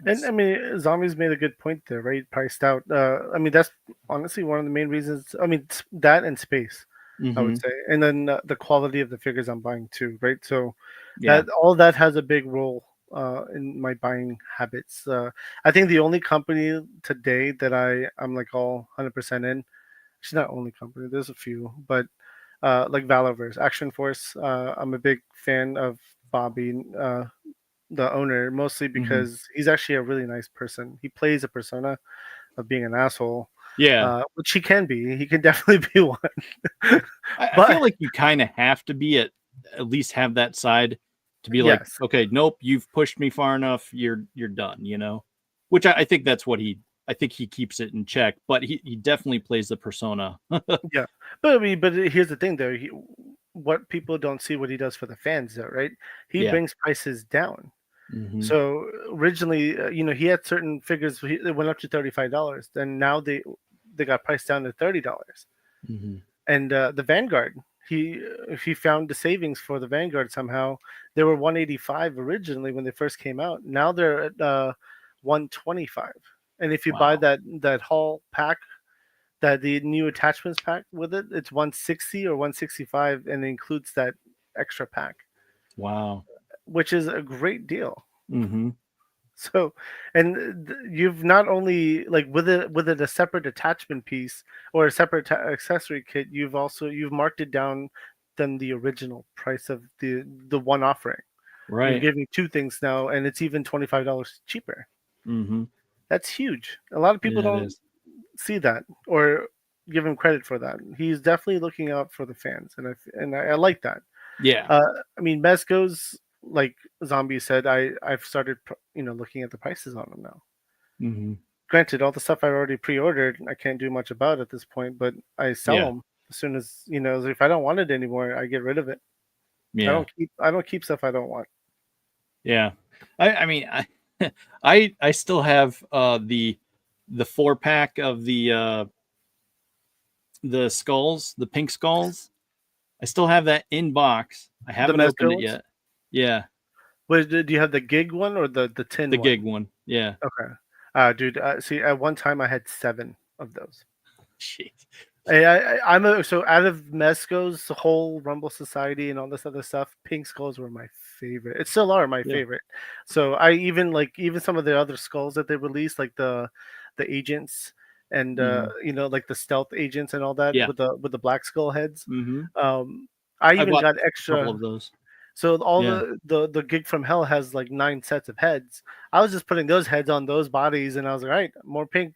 Speaker 2: And I
Speaker 1: That's
Speaker 2: mean, Zombies made a good point there, right? Priced out. I mean, that's honestly one of the main reasons. I mean, that and space, I would
Speaker 1: mm-hmm.
Speaker 2: say, and then the quality of the figures I'm buying too, right? So
Speaker 1: Yeah.
Speaker 2: that all that has a big role in my buying habits. I think the only company today that I'm like all 100% in. Actually, not only company. There's a few, but like Valorverse, Action Force. I'm a big fan of Bobby. The owner, mostly
Speaker 1: Mm-hmm.
Speaker 2: because he's actually a really nice person. He plays a persona of being an asshole,
Speaker 1: Yeah.
Speaker 2: which he can be. He can definitely be one.
Speaker 1: I feel
Speaker 2: But
Speaker 1: like you kind of have to be at least have that side to be like,
Speaker 2: yes,
Speaker 1: okay, nope, you've pushed me far enough. You're done. Which I think that's what I think he keeps it in check, but he definitely plays the persona.
Speaker 2: yeah. But I mean, but here's the thing, though. What people don't see what he does for the fans, though, right? He
Speaker 1: Yeah.
Speaker 2: brings prices down.
Speaker 1: Mm-hmm.
Speaker 2: So originally, he had certain figures that went up to $35. Then now they got priced down to $30.
Speaker 1: Mm-hmm.
Speaker 2: And the Vanguard, he found the savings for the Vanguard somehow. They were 185 originally when they first came out. Now they're at 125. And if you buy
Speaker 1: Wow.
Speaker 2: that Hall pack, that the new attachments pack with it, it's 160 or 165, and it includes that extra pack,
Speaker 1: Wow.
Speaker 2: which is a great deal.
Speaker 1: Mm-hmm.
Speaker 2: So, and you've not only like with it a separate attachment piece or a separate accessory kit, you've marked it down than the original price of the one offering. You're
Speaker 1: Right.
Speaker 2: giving two things now, and it's even $25 cheaper.
Speaker 1: Mm-hmm.
Speaker 2: That's huge. A lot of people
Speaker 1: Yeah, it
Speaker 2: don't
Speaker 1: is.
Speaker 2: see that or give him credit for that. He's definitely looking out for the fans, and I like that.
Speaker 1: Yeah.
Speaker 2: Uh, I mean, Mezco's like Zombie said. I've started looking at the prices on them now.
Speaker 1: Mm-hmm.
Speaker 2: Granted, all the stuff I already pre-ordered, I can't do much about at this point, but I sell
Speaker 1: Yeah.
Speaker 2: them as soon as if I don't want it anymore, I get rid of it.
Speaker 1: Yeah.
Speaker 2: I don't keep stuff I don't want.
Speaker 1: Yeah. I mean, I still have the 4-pack of the skulls, the pink skulls. I still have that in box. I
Speaker 2: The
Speaker 1: haven't opened
Speaker 2: Mezco
Speaker 1: it
Speaker 2: ones.
Speaker 1: yet. Yeah,
Speaker 2: But do you have the gig one or the
Speaker 1: the
Speaker 2: tin
Speaker 1: gig
Speaker 2: one?
Speaker 1: one. Yeah.
Speaker 2: Okay. Dude, see, at one time I had 7 of those.
Speaker 1: Jeez.
Speaker 2: So out of Mesco's whole Rumble Society and all this other stuff, Pink Skulls were my favorite. It still are my
Speaker 1: Yeah.
Speaker 2: favorite. So I even some of the other skulls that they released, like the agents and
Speaker 1: Mm-hmm.
Speaker 2: like the stealth agents and all that
Speaker 1: Yeah.
Speaker 2: with the black skull heads.
Speaker 1: Mm-hmm.
Speaker 2: Um, I
Speaker 1: I
Speaker 2: even
Speaker 1: bought
Speaker 2: got
Speaker 1: a couple
Speaker 2: extra.
Speaker 1: of those.
Speaker 2: So all
Speaker 1: Yeah.
Speaker 2: the gig from hell has like 9 sets of heads. I was just putting those heads on those bodies, and I was like, all right, more pink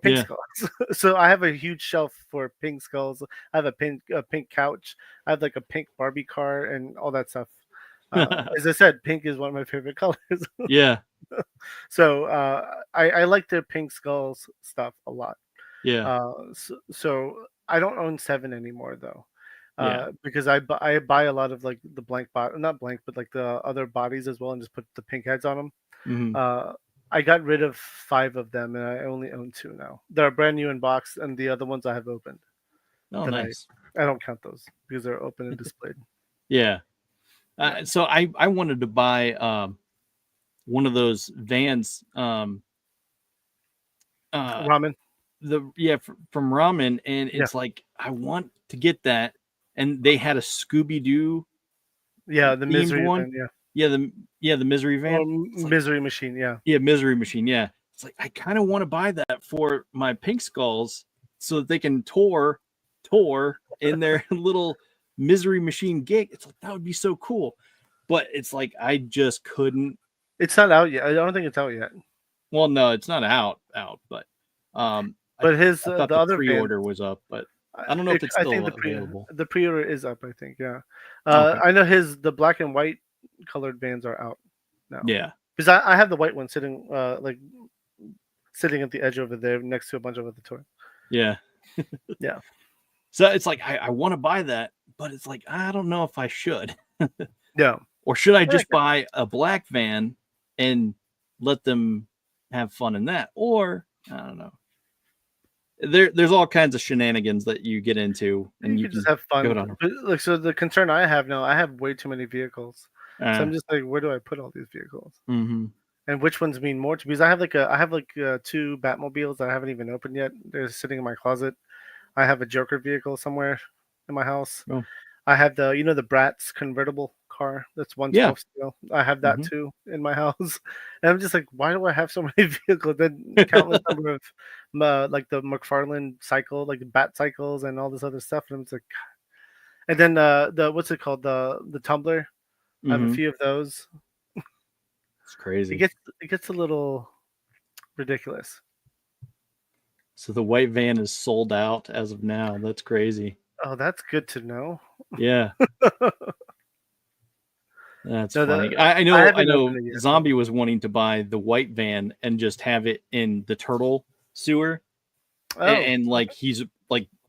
Speaker 1: Yeah.
Speaker 2: skulls. So I have a huge shelf for pink skulls. I have a pink couch. I have like a pink Barbie car and all that stuff. As I said, pink is one of my favorite colors.
Speaker 1: Yeah.
Speaker 2: So I like their pink skulls stuff a lot.
Speaker 1: Yeah.
Speaker 2: So I don't own 7 anymore though,
Speaker 1: Yeah.
Speaker 2: because I buy a lot of like the blank bot, not blank, but like the other bodies as well, and just put the pink heads on them.
Speaker 1: Mm-hmm.
Speaker 2: Uh, I got rid of 5 of them, and I only own 2 now. They're brand new in box, and the other ones I have opened.
Speaker 1: Oh,
Speaker 2: That
Speaker 1: nice.
Speaker 2: I don't count those because they're open and displayed.
Speaker 1: Yeah.
Speaker 2: Yeah,
Speaker 1: So I wanted to buy one of those vans. Uh,
Speaker 2: ramen.
Speaker 1: from Ramen, and
Speaker 2: Yeah,
Speaker 1: it's like I want to get that, and they had a Scooby Doo
Speaker 2: yeah, the
Speaker 1: themed
Speaker 2: misery
Speaker 1: one.
Speaker 2: van. Yeah,
Speaker 1: Yeah, the Misery
Speaker 2: or
Speaker 1: Van. It's like,
Speaker 2: misery machine. Yeah.
Speaker 1: yeah, Misery Machine. Yeah, it's like I kind of want to buy that for my pink skulls so that they can tour in their little Misery Machine gig. It's like that would be so cool, but it's like I just couldn't.
Speaker 2: It's not out yet. I don't think it's out yet.
Speaker 1: Well, no, it's not out, but I
Speaker 2: But his
Speaker 1: I thought
Speaker 2: the
Speaker 1: the
Speaker 2: other van.
Speaker 1: pre-order was up, but I don't know if it's
Speaker 2: I think
Speaker 1: still available.
Speaker 2: the pre-order is up. I think, yeah.
Speaker 1: Okay.
Speaker 2: I know the black and white colored vans are out now
Speaker 1: Yeah.
Speaker 2: because I have the white one sitting like sitting at the edge over there next to a bunch of other toys.
Speaker 1: Yeah.
Speaker 2: Yeah,
Speaker 1: So it's like I want to buy that, but it's like I don't know if I should.
Speaker 2: yeah.
Speaker 1: Or should I
Speaker 2: I like
Speaker 1: just buy a black van and let them have fun in that? Or I don't know. There's all kinds of shenanigans that you get into,
Speaker 2: You
Speaker 1: and you
Speaker 2: could just
Speaker 1: can
Speaker 2: have
Speaker 1: go
Speaker 2: fun.
Speaker 1: down.
Speaker 2: But like, so the concern I have now, I have way too many vehicles. So I'm just like, where do I put all these vehicles?
Speaker 1: Mm-hmm.
Speaker 2: And which ones mean more to me? Because I have like 2 Batmobiles that I haven't even opened yet. They're sitting in my closet. I have a Joker vehicle somewhere in my house.
Speaker 1: Oh,
Speaker 2: I have the Bratz convertible car that's
Speaker 1: yeah.
Speaker 2: 112 scale. I have that
Speaker 1: Mm-hmm.
Speaker 2: too in my house. And I'm just like, why do I have so many vehicles? Then countless number of like the McFarlane cycle, like the Bat cycles and all this other stuff. And I'm just like, and then the what's it called? The tumbler. I have a
Speaker 1: Mm-hmm.
Speaker 2: few of those.
Speaker 1: It's
Speaker 2: It
Speaker 1: crazy.
Speaker 2: gets a little ridiculous.
Speaker 1: So the white van is sold out as of now. That's crazy.
Speaker 2: Oh, that's good to know.
Speaker 1: Yeah. That's
Speaker 2: No,
Speaker 1: funny.
Speaker 2: I
Speaker 1: I
Speaker 2: haven't
Speaker 1: know
Speaker 2: opened it yet though.
Speaker 1: Zombie was wanting to buy the white van and just have it in the turtle sewer,
Speaker 2: Oh,
Speaker 1: and
Speaker 2: okay.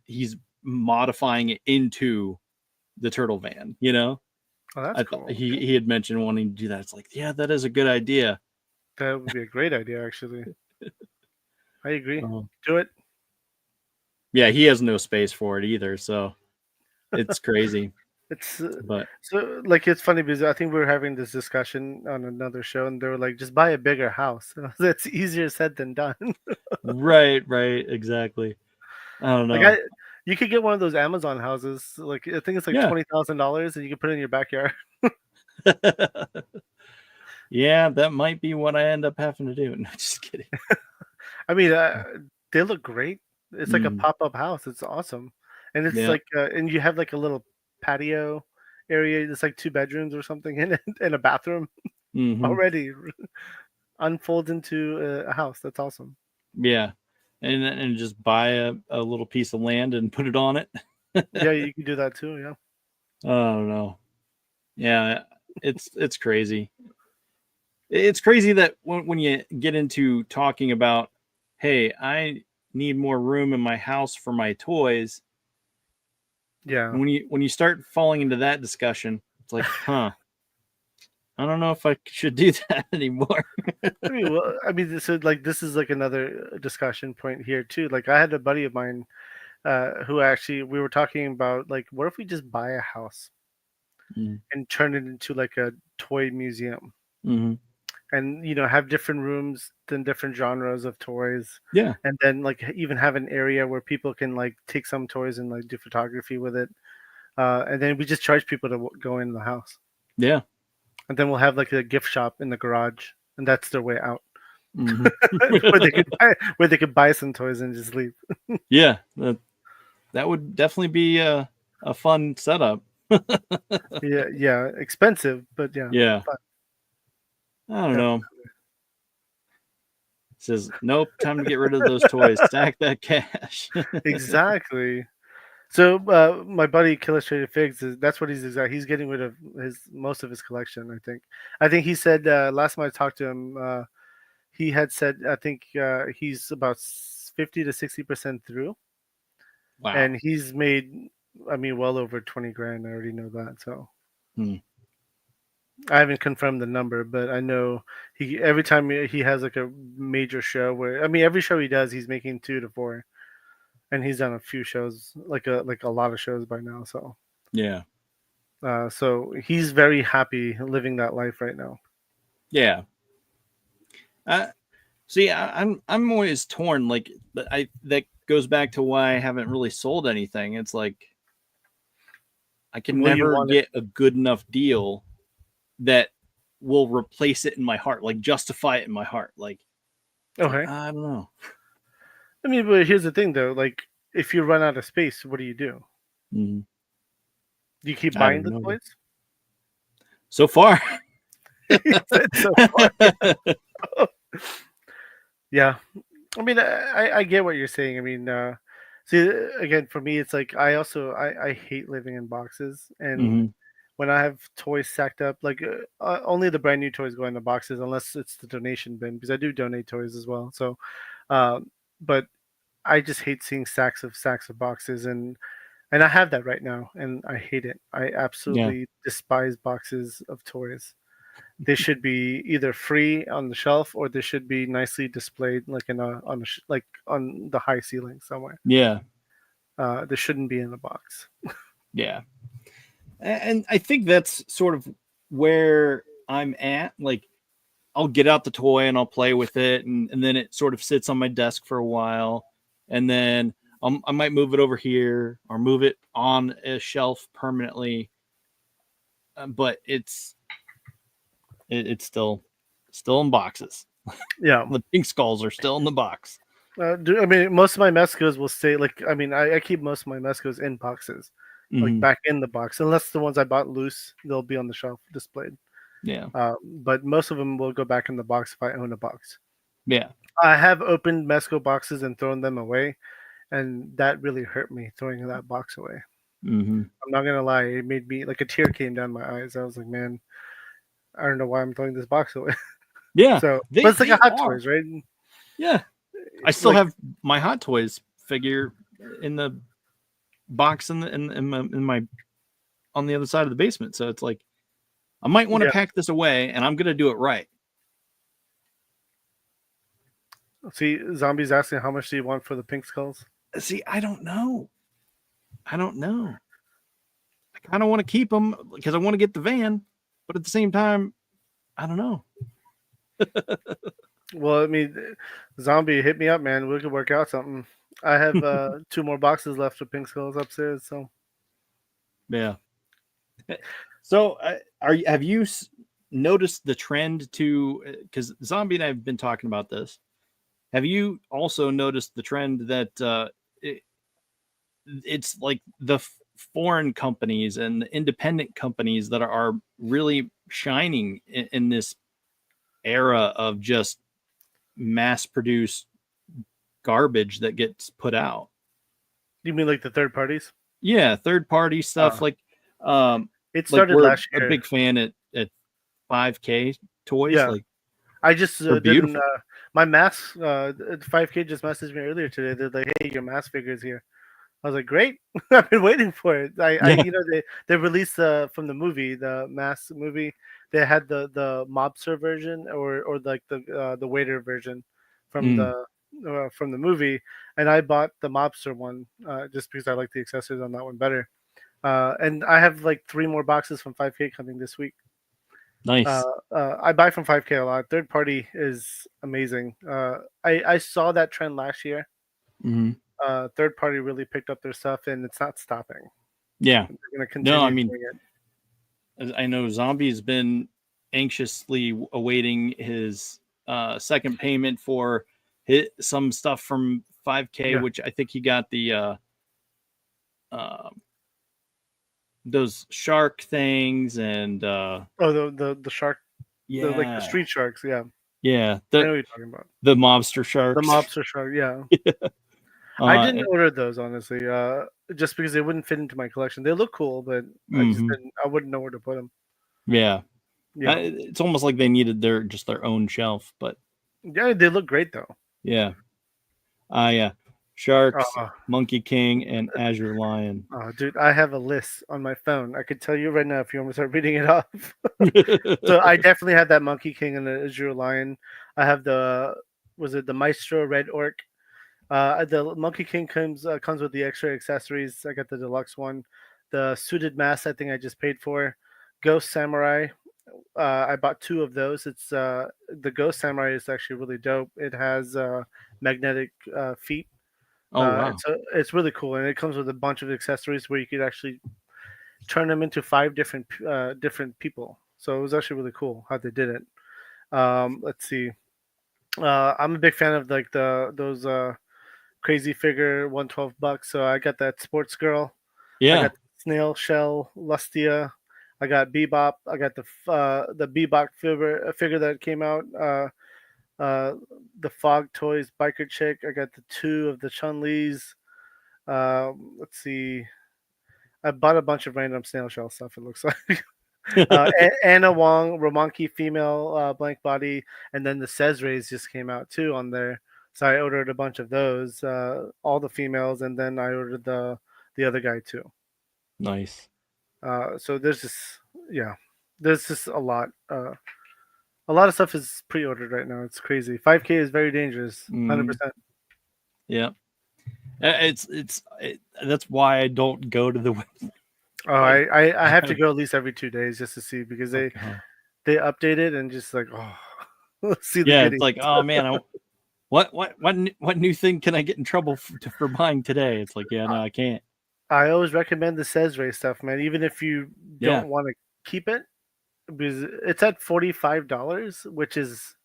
Speaker 1: he's modifying it into the turtle van, you know?
Speaker 2: Oh, that's
Speaker 1: I thought
Speaker 2: cool.
Speaker 1: he had mentioned wanting to do that. It's like, yeah, that is a good idea.
Speaker 2: That would be a great idea, actually. I agree.
Speaker 1: Um,
Speaker 2: Do it.
Speaker 1: yeah, he has no space for it either, so it's crazy.
Speaker 2: It's
Speaker 1: But
Speaker 2: so like it's funny because I think we were having this discussion on another show, and they were like, "Just buy a bigger house." That's easier said than done.
Speaker 1: right, exactly. I don't
Speaker 2: Like
Speaker 1: know.
Speaker 2: you could get one of those Amazon houses. Like I think it's like
Speaker 1: Yeah.
Speaker 2: $20,000, and you can put it in your backyard.
Speaker 1: Yeah, that might be what I end up having to do. No, just kidding.
Speaker 2: I mean, they look great. It's like a
Speaker 1: Mm,
Speaker 2: pop-up house. It's awesome, and it's
Speaker 1: yeah.
Speaker 2: like, and you have like a little patio area. It's like 2 bedrooms or something in it, and a bathroom
Speaker 1: Hmm.
Speaker 2: already unfolds into a house. That's awesome.
Speaker 1: Yeah. And just buy a little piece of land and put it on it.
Speaker 2: Yeah, you can do that too. Yeah.
Speaker 1: Oh no. Yeah, it's crazy. It's crazy that when you get into talking about, hey, I need more room in my house for my toys,
Speaker 2: Yeah.
Speaker 1: and when you start falling into that discussion, it's like, huh, I don't know if I should do that anymore.
Speaker 2: I mean, so like this is like another discussion point here too. Like I had a buddy of mine who actually we were talking about like, what if we just buy a house and turn it into like a toy museum,
Speaker 1: Mm-hmm.
Speaker 2: and have different rooms and different genres of toys,
Speaker 1: Yeah,
Speaker 2: and then like even have an area where people can like take some toys and like do photography with it, and then we just charge people to go in the house,
Speaker 1: yeah.
Speaker 2: and then we'll have like a gift shop in the garage, and that's their way out.
Speaker 1: Mm-hmm.
Speaker 2: Where they could buy some toys and just leave.
Speaker 1: Yeah, that would definitely be a fun setup.
Speaker 2: Yeah, yeah, expensive, but yeah,
Speaker 1: Yeah,
Speaker 2: fun.
Speaker 1: I don't know.
Speaker 2: Definitely.
Speaker 1: It says nope, time to get rid of those toys. Stack that cash.
Speaker 2: Exactly. So my buddy Illustrated Figs that's what he's getting rid of his most of his collection. I think he said last time I talked to him, he had said I think he's about 50 to 60% through,
Speaker 1: Wow.
Speaker 2: and he's made, I mean, well over 20 grand. I already know that. So
Speaker 1: Hmm.
Speaker 2: I haven't confirmed the number, but I know he every time he has like a major show where, I mean, every show he does he's making 2 to 4, and he's done a few shows, like a lot of shows by now.
Speaker 1: Yeah.
Speaker 2: So he's very happy living that life right now.
Speaker 1: Yeah. Uh, See, I'm always torn. Like, but I that goes back to why I haven't really sold anything. It's like I can
Speaker 2: Will you
Speaker 1: never
Speaker 2: want it?
Speaker 1: get a good enough deal that will replace it in my heart, like justify it in my heart. Like, it's like
Speaker 2: Okay.
Speaker 1: I don't know.
Speaker 2: I mean, but here's the thing though. Like, if you run out of space, what do you do?
Speaker 1: Mm,
Speaker 2: Do you keep
Speaker 1: I
Speaker 2: buying
Speaker 1: don't
Speaker 2: the
Speaker 1: know.
Speaker 2: toys?
Speaker 1: So far,
Speaker 2: He said so far. Yeah. I mean, I get what you're saying. I mean, see, again, for me, it's like I hate living in boxes, and
Speaker 1: hmm
Speaker 2: when I have toys stacked up, like only the brand new toys go in the boxes, unless it's the donation bin, because I do donate toys as well. So, um, but I just hate seeing stacks of boxes, and I have that right now, and I hate it. I
Speaker 1: yeah,
Speaker 2: absolutely despise boxes of toys. They should be either free on the shelf, or they should be nicely displayed, like in a on a like on the high ceiling somewhere.
Speaker 1: yeah,
Speaker 2: They shouldn't be in a box.
Speaker 1: yeah. And I think that's sort of where I'm at. Like, I'll get out the toy and I'll play with it, and then it sort of sits on my desk for a while, and then I might move it over here or move it on a shelf permanently. But it's still in boxes.
Speaker 2: Yeah.
Speaker 1: The pink skulls are still in the box.
Speaker 2: I mean, most of my Mescos will stay. Like, I mean, I keep most of my Mescos in boxes, like
Speaker 1: Hmm.
Speaker 2: back in the box, unless the ones I bought loose, they'll be on the shelf displayed.
Speaker 1: Yeah,
Speaker 2: But most of them will go back in the box if I own a box.
Speaker 1: yeah,
Speaker 2: I have opened Mesco boxes and thrown them away, and that really hurt me throwing that box away.
Speaker 1: hmm
Speaker 2: I'm not gonna lie, it made me like a tear came down my eyes. I was like, man, I don't know why I'm throwing this box away.
Speaker 1: yeah.
Speaker 2: So, but
Speaker 1: They
Speaker 2: it's like a
Speaker 1: they
Speaker 2: Hot
Speaker 1: are.
Speaker 2: Toys, right?
Speaker 1: Yeah, I still
Speaker 2: Like,
Speaker 1: have my Hot Toys figure in the box in my on the other side of the basement. So it's like I might want to
Speaker 2: yeah.
Speaker 1: pack this away, and I'm gonna do it right.
Speaker 2: See, zombies asking how much do you want for the pink skulls?
Speaker 1: See, I don't know. I don't know. I kind of want to keep them because I want to get the van, but at the same time, I don't know.
Speaker 2: Well, I mean, zombie, hit me up, man. We could work out something. I have 2 more boxes left of pink skulls upstairs. So
Speaker 1: Yeah. So, have you noticed the trend to, because Zombie and I have been talking about this. Have you also noticed the trend that it's like the foreign companies and the independent companies that are really shining in this era of just mass produced garbage that gets put out?
Speaker 2: You mean like the third parties?
Speaker 1: Yeah, third party stuff
Speaker 2: Uh,
Speaker 1: um
Speaker 2: it
Speaker 1: like
Speaker 2: started
Speaker 1: we're
Speaker 2: last
Speaker 1: a
Speaker 2: year.
Speaker 1: big fan at 5K toys.
Speaker 2: Yeah,
Speaker 1: Like
Speaker 2: I just
Speaker 1: they're
Speaker 2: didn't.
Speaker 1: beautiful.
Speaker 2: My mask, 5K just messaged me earlier today. They're like, "Hey, your mask figure's here." I was like, "Great! I've been waiting for it."
Speaker 1: Yeah.
Speaker 2: They released from the movie, the mask movie. They had the mobster version or like the waiter version from
Speaker 1: Mm.
Speaker 2: the movie, and I bought the mobster one just because I like the accessories on that one better. And I have like 3 more boxes from 5K coming this week.
Speaker 1: Nice.
Speaker 2: I buy from 5K a lot. Third party is amazing. I saw that trend last year.
Speaker 1: Hmm.
Speaker 2: Third party really picked up their stuff, and it's not stopping.
Speaker 1: Yeah.
Speaker 2: They're going to
Speaker 1: No, I
Speaker 2: continue
Speaker 1: mean,
Speaker 2: doing it.
Speaker 1: I know Zombie's been anxiously awaiting his second payment for some stuff from 5K,
Speaker 2: Yeah.
Speaker 1: which I think he got the uh, those shark things and
Speaker 2: Oh, the shark, like the
Speaker 1: yeah,
Speaker 2: street sharks. Yeah,
Speaker 1: yeah,
Speaker 2: I know what you're talking about.
Speaker 1: the mobster
Speaker 2: The
Speaker 1: sharks.
Speaker 2: mobster shark. Yeah, I didn't
Speaker 1: uh,
Speaker 2: order those honestly, just because they wouldn't fit into my collection. They look cool, but I just
Speaker 1: mhm.
Speaker 2: didn't. I wouldn't know where to put them.
Speaker 1: Yeah,
Speaker 2: Yeah,
Speaker 1: it's almost like they needed their own shelf, but
Speaker 2: yeah, they look great though.
Speaker 1: yeah, yeah, sharks,
Speaker 2: Uh,
Speaker 1: Monkey King, and Azure Lion.
Speaker 2: oh, dude, I have a list on my phone. I could tell you right now if you want me to start reading it off. So I definitely had that Monkey King and the Azure Lion. I have was it the Maestro Red Orc? The Monkey King comes with the extra accessories. I got the deluxe one. The suited mask I think I just paid for. Ghost Samurai. I bought 2 of those. It's the Ghost Samurai is actually really dope. It has magnetic feet.
Speaker 1: Oh wow.
Speaker 2: It's really cool, and it comes with a bunch of accessories where you could actually turn them into 5 different people. So it was actually really cool how they did it. Let's see. I'm a big fan of like those crazy figure $112. So I got that sports girl. I
Speaker 1: Yeah.
Speaker 2: got snail shell Lustia. I got Bebop. I got the Bebop figure that came out. Uh, the Fog Toys biker chick. I got the 2 of the Chun Li's. Let's see. I bought a bunch of random snail shell stuff. It looks like. Anna Wong, Romanki female blank body, and then the Cesrays just came out too on there. So I ordered a bunch of those, all the females, and then I ordered the other guy too.
Speaker 1: Nice.
Speaker 2: So there's just yeah, there's just a lot. A lot of stuff is pre-ordered right now. It's crazy. 5K is very dangerous. 100%.
Speaker 1: Yeah. That's why I don't go to the
Speaker 2: Oh,
Speaker 1: like
Speaker 2: I have to go at least every 2 days just to see because
Speaker 1: oh
Speaker 2: they
Speaker 1: god.
Speaker 2: they update it and just like see the
Speaker 1: Yeah, it's
Speaker 2: goodies.
Speaker 1: like, oh man, what new thing can I get in trouble for buying today? It's like, yeah, no, I can't.
Speaker 2: I always recommend the Cesray stuff, man. Even if you
Speaker 1: Yeah,
Speaker 2: don't want to keep it, because it's at $45, which is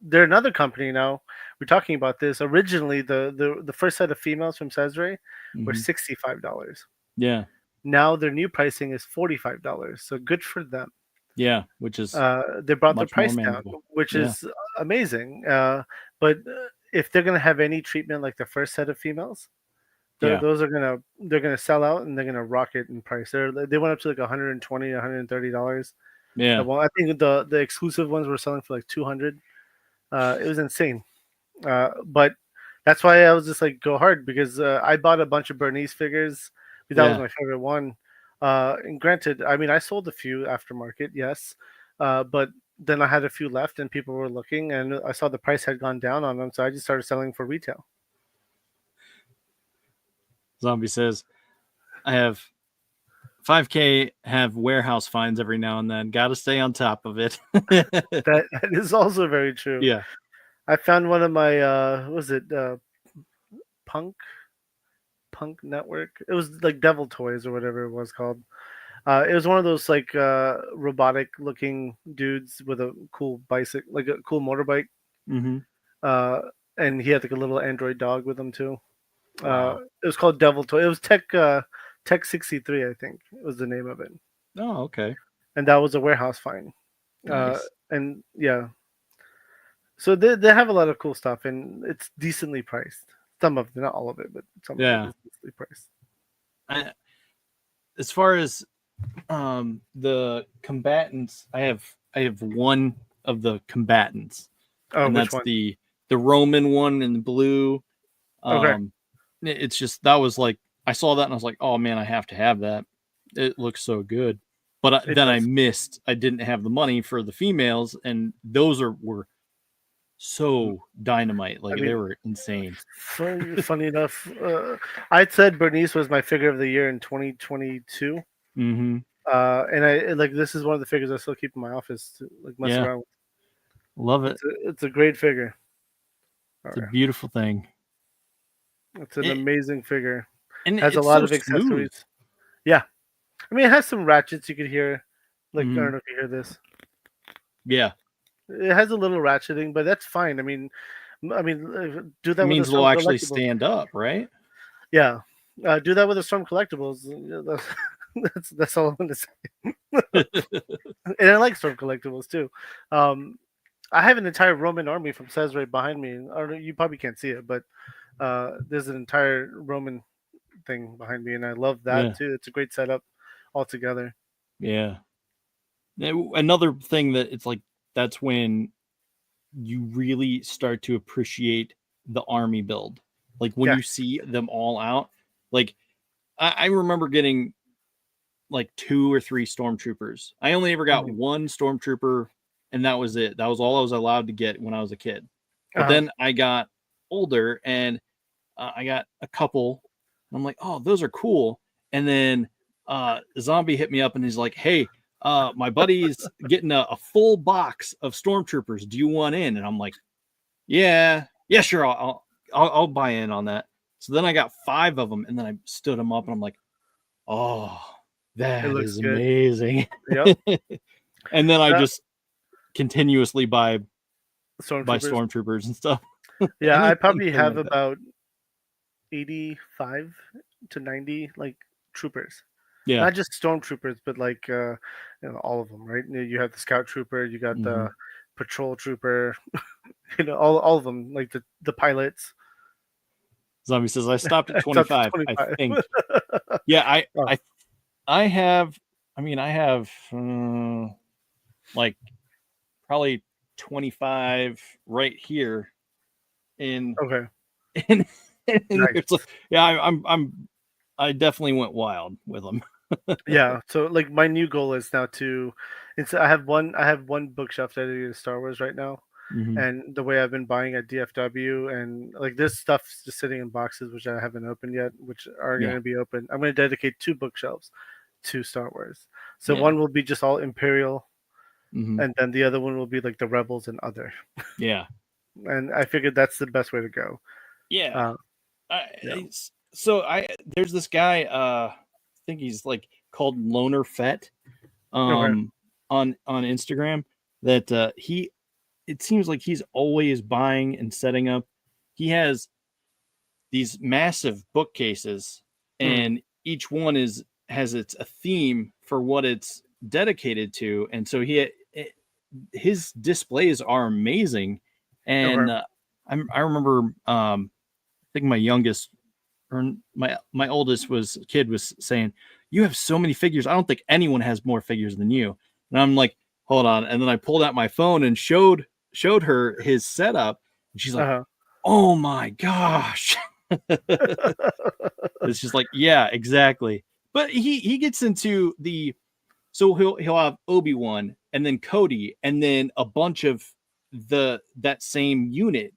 Speaker 2: they're another company now. We're talking about this. Originally, the first set of females from Cesray were
Speaker 1: hmm,
Speaker 2: $65.
Speaker 1: yeah,
Speaker 2: Now their new pricing is $45. So good for them.
Speaker 1: yeah, which is
Speaker 2: They brought their
Speaker 1: much more
Speaker 2: price down,
Speaker 1: manageable.
Speaker 2: which
Speaker 1: Yeah,
Speaker 2: is amazing. But if they're gonna have any treatment like the first set of females,
Speaker 1: yeah,
Speaker 2: those are they're gonna sell out and they're gonna rocket in price. They went up to like 120, $130.
Speaker 1: yeah,
Speaker 2: Well, I think the exclusive ones were selling for like 200. It was insane. But that's why I was just like go hard because I bought a bunch of Bernice figures because that was
Speaker 1: yeah.
Speaker 2: my favorite one. And granted, I mean I sold a few aftermarket, yes, but then I had a few left and people were looking and I saw the price had gone down on them, so I just started selling for retail.
Speaker 1: Zombie says I have 5K have warehouse finds every now and then. Got to stay on top of it.
Speaker 2: That is also very true.
Speaker 1: Yeah.
Speaker 2: I found one of my was it Punk Network? It was like Devil Toys or whatever it was called. It was one of those like robotic looking dudes with a cool bicycle, like a cool motorbike.
Speaker 1: Mm-hmm.
Speaker 2: Uh, and he had like a little android dog with him too.
Speaker 1: Wow.
Speaker 2: It was called Devil Toy. It was Tech 63, I think was the name of it,
Speaker 1: Oh, okay.
Speaker 2: and that was a warehouse find. Uh,
Speaker 1: Nice.
Speaker 2: and yeah, so they have a lot of cool stuff, and it's decently priced. Some of it, not all of it, but some of it
Speaker 1: Yeah.
Speaker 2: is decently priced.
Speaker 1: As far as the combatants, I have one of the combatants,
Speaker 2: Oh,
Speaker 1: and
Speaker 2: which
Speaker 1: that's
Speaker 2: one?
Speaker 1: the Roman one in blue.
Speaker 2: Okay,
Speaker 1: Um, it's just that was like I saw that and I was like, oh man, I have to have that. It looks so good. But
Speaker 2: it
Speaker 1: then
Speaker 2: does.
Speaker 1: I didn't have the money for the females, and those were so dynamite.
Speaker 2: I
Speaker 1: Like they
Speaker 2: mean,
Speaker 1: were insane.
Speaker 2: funny enough, I said Bernice was my figure of the year in 2022.
Speaker 1: Mm-hmm.
Speaker 2: And I like this is one of the figures I still keep in my office to like mess
Speaker 1: Yeah,
Speaker 2: around with.
Speaker 1: love it.
Speaker 2: It's a great figure. Oh,
Speaker 1: It's a
Speaker 2: yeah.
Speaker 1: beautiful thing.
Speaker 2: It's an
Speaker 1: It
Speaker 2: amazing figure.
Speaker 1: and
Speaker 2: Has a
Speaker 1: it's
Speaker 2: lot
Speaker 1: so
Speaker 2: of
Speaker 1: smooth.
Speaker 2: accessories. Yeah, I mean it has some ratchets you could hear. Like I
Speaker 1: Mm-hmm.
Speaker 2: don't know if you hear this.
Speaker 1: Yeah,
Speaker 2: It has a little ratcheting, but that's fine. I mean, do
Speaker 1: it
Speaker 2: that with the
Speaker 1: means
Speaker 2: Storm
Speaker 1: they'll actually
Speaker 2: collectibles.
Speaker 1: stand up, right?
Speaker 2: Yeah, do that with the Storm collectibles. Yeah, that's all I'm gonna say. And I like Storm collectibles too. Um, I have an entire Roman army from Caesar behind me. I don't know, you probably can't see it, but there's an entire Roman thing behind me, and I love that
Speaker 1: Yeah,
Speaker 2: too. It's a great setup altogether.
Speaker 1: yeah. Another thing that it's like that's when you really start to appreciate the army build. Like when
Speaker 2: Yeah.
Speaker 1: you see them all out. Like I remember getting like 2 or 3 stormtroopers. I only ever got
Speaker 2: Mhm.
Speaker 1: one stormtrooper, and that was it. That was all I was allowed to get when I was a kid. But
Speaker 2: Uh-huh.
Speaker 1: then I got older, and I got a couple. And I'm like, oh, those are cool. And then Zombie hit me up, and he's like, hey, my buddy's getting a full box of stormtroopers. Do you want in? And I'm like, yeah, sure. I'll buy in on that. So then I got 5 of them, and then I stood them up, and I'm like, oh,
Speaker 2: It
Speaker 1: that
Speaker 2: looks
Speaker 1: is
Speaker 2: good.
Speaker 1: amazing.
Speaker 2: Yep.
Speaker 1: And then I
Speaker 2: Uh,
Speaker 1: just continuously buy
Speaker 2: Stormtroopers.
Speaker 1: stormtroopers and stuff.
Speaker 2: Yeah, I
Speaker 1: Anything
Speaker 2: probably have
Speaker 1: like that.
Speaker 2: about 85 to 90 like troopers.
Speaker 1: Yeah.
Speaker 2: Not just stormtroopers, but like all of them, right? You have the scout trooper, you got
Speaker 1: Mm-hmm.
Speaker 2: the patrol trooper, all of them, like the pilots.
Speaker 1: Zombie says I stopped at
Speaker 2: It's up to
Speaker 1: 25. I
Speaker 2: 25.
Speaker 1: think. Yeah,
Speaker 2: Oh,
Speaker 1: I have. I mean, I have like probably 25 right here in
Speaker 2: okay.
Speaker 1: in,
Speaker 2: Nice.
Speaker 1: yeah. I definitely went wild with them.
Speaker 2: Yeah, so like my new goal is now to it's I have one bookshelf dedicated to Star Wars right now.
Speaker 1: Mm-hmm.
Speaker 2: And the way I've been buying at DFW and like this stuff's just sitting in boxes which I haven't opened yet, which are going
Speaker 1: Yeah,
Speaker 2: to be open. I'm going to dedicate 2 bookshelves to Star Wars. So
Speaker 1: yeah,
Speaker 2: one will be just all Imperial,
Speaker 1: mm-hmm.
Speaker 2: and then the other one will be like the Rebels and other.
Speaker 1: Yeah,
Speaker 2: And I figured that's the best way to go.
Speaker 1: yeah.
Speaker 2: Uh, yeah.
Speaker 1: So I there's this guy. I think he's like called Loner Fett.
Speaker 2: Okay.
Speaker 1: On Instagram that he it seems like he's always buying and setting up. He has these massive bookcases,
Speaker 2: Hmm.
Speaker 1: and each one has its a theme for what it's dedicated to, and so his displays are amazing.
Speaker 2: Okay.
Speaker 1: And I remember I think my youngest or my oldest was saying, "You have so many figures. I don't think anyone has more figures than you." And I'm like, "Hold on." And then I pulled out my phone and showed her his setup, and she's like,
Speaker 2: Uh-huh.
Speaker 1: "Oh my gosh!" It's just like, yeah, exactly. But he gets into the so he'll have Obi-Wan and then Cody and then a bunch of that same unit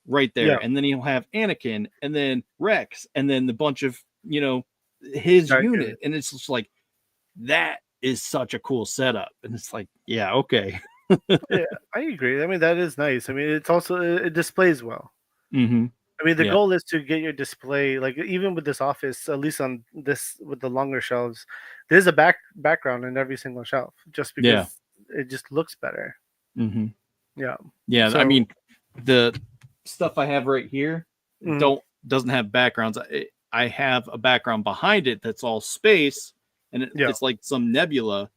Speaker 1: right there,
Speaker 2: Yeah.
Speaker 1: and then he'll have Anakin and then Rex and then the bunch of his
Speaker 2: I get
Speaker 1: unit,
Speaker 2: it.
Speaker 1: and it's just like that is such a cool setup, and it's like, yeah, okay.
Speaker 2: Yeah, I agree. I mean, that is nice. I mean, it's also it displays well.
Speaker 1: Mm-hmm.
Speaker 2: I mean, the
Speaker 1: Yeah.
Speaker 2: goal is to get your display, like even with this office, at least on this with the longer shelves, there's a background in every single shelf, just
Speaker 1: Yeah.
Speaker 2: because it just looks better.
Speaker 1: Mm-hmm.
Speaker 2: Yeah.
Speaker 1: Yeah. I
Speaker 2: So,
Speaker 1: mean, the stuff I have right here
Speaker 2: mhm,
Speaker 1: doesn't have backgrounds. I have a background behind it that's all space, and
Speaker 2: yeah.
Speaker 1: it's like some nebula,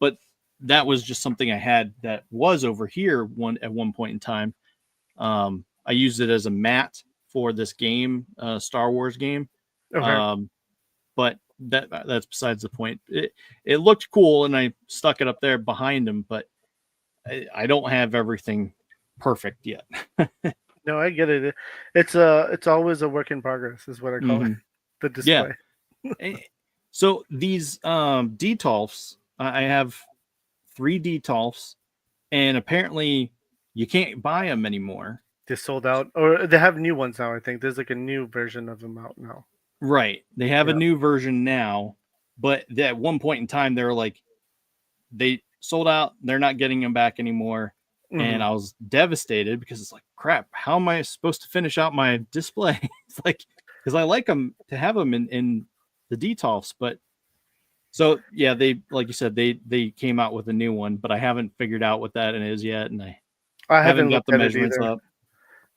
Speaker 1: but that was just something I had that was over here at one point in time. I used it as a mat for this game, Star Wars game.
Speaker 2: Okay.
Speaker 1: Um, but that's besides the point. It looked cool, and I stuck it up there behind him, but I don't have everything perfect yet.
Speaker 2: No, I get it. It's always a work in progress, is what I call it.
Speaker 1: Hmm.
Speaker 2: The
Speaker 1: Yeah.
Speaker 2: display.
Speaker 1: So these detolfs, I have 3 detolfs, and apparently you can't buy them anymore.
Speaker 2: They sold out, or they have new ones now. I think there's like a new version of them out now.
Speaker 1: Right. They have a
Speaker 2: Yeah.
Speaker 1: new version now, but at one point in time they were like they sold out, they're not getting them back anymore. And
Speaker 2: Hmm.
Speaker 1: I was devastated because it's like, crap, how am I supposed to finish out my display? It's like, because I like them to have them in the detolfs, but so yeah, they, like you said, they came out with a new one, but I haven't figured out what that is yet, and I
Speaker 2: I
Speaker 1: haven't
Speaker 2: haven't
Speaker 1: got
Speaker 2: looked
Speaker 1: the
Speaker 2: at it
Speaker 1: measurements
Speaker 2: either.
Speaker 1: up.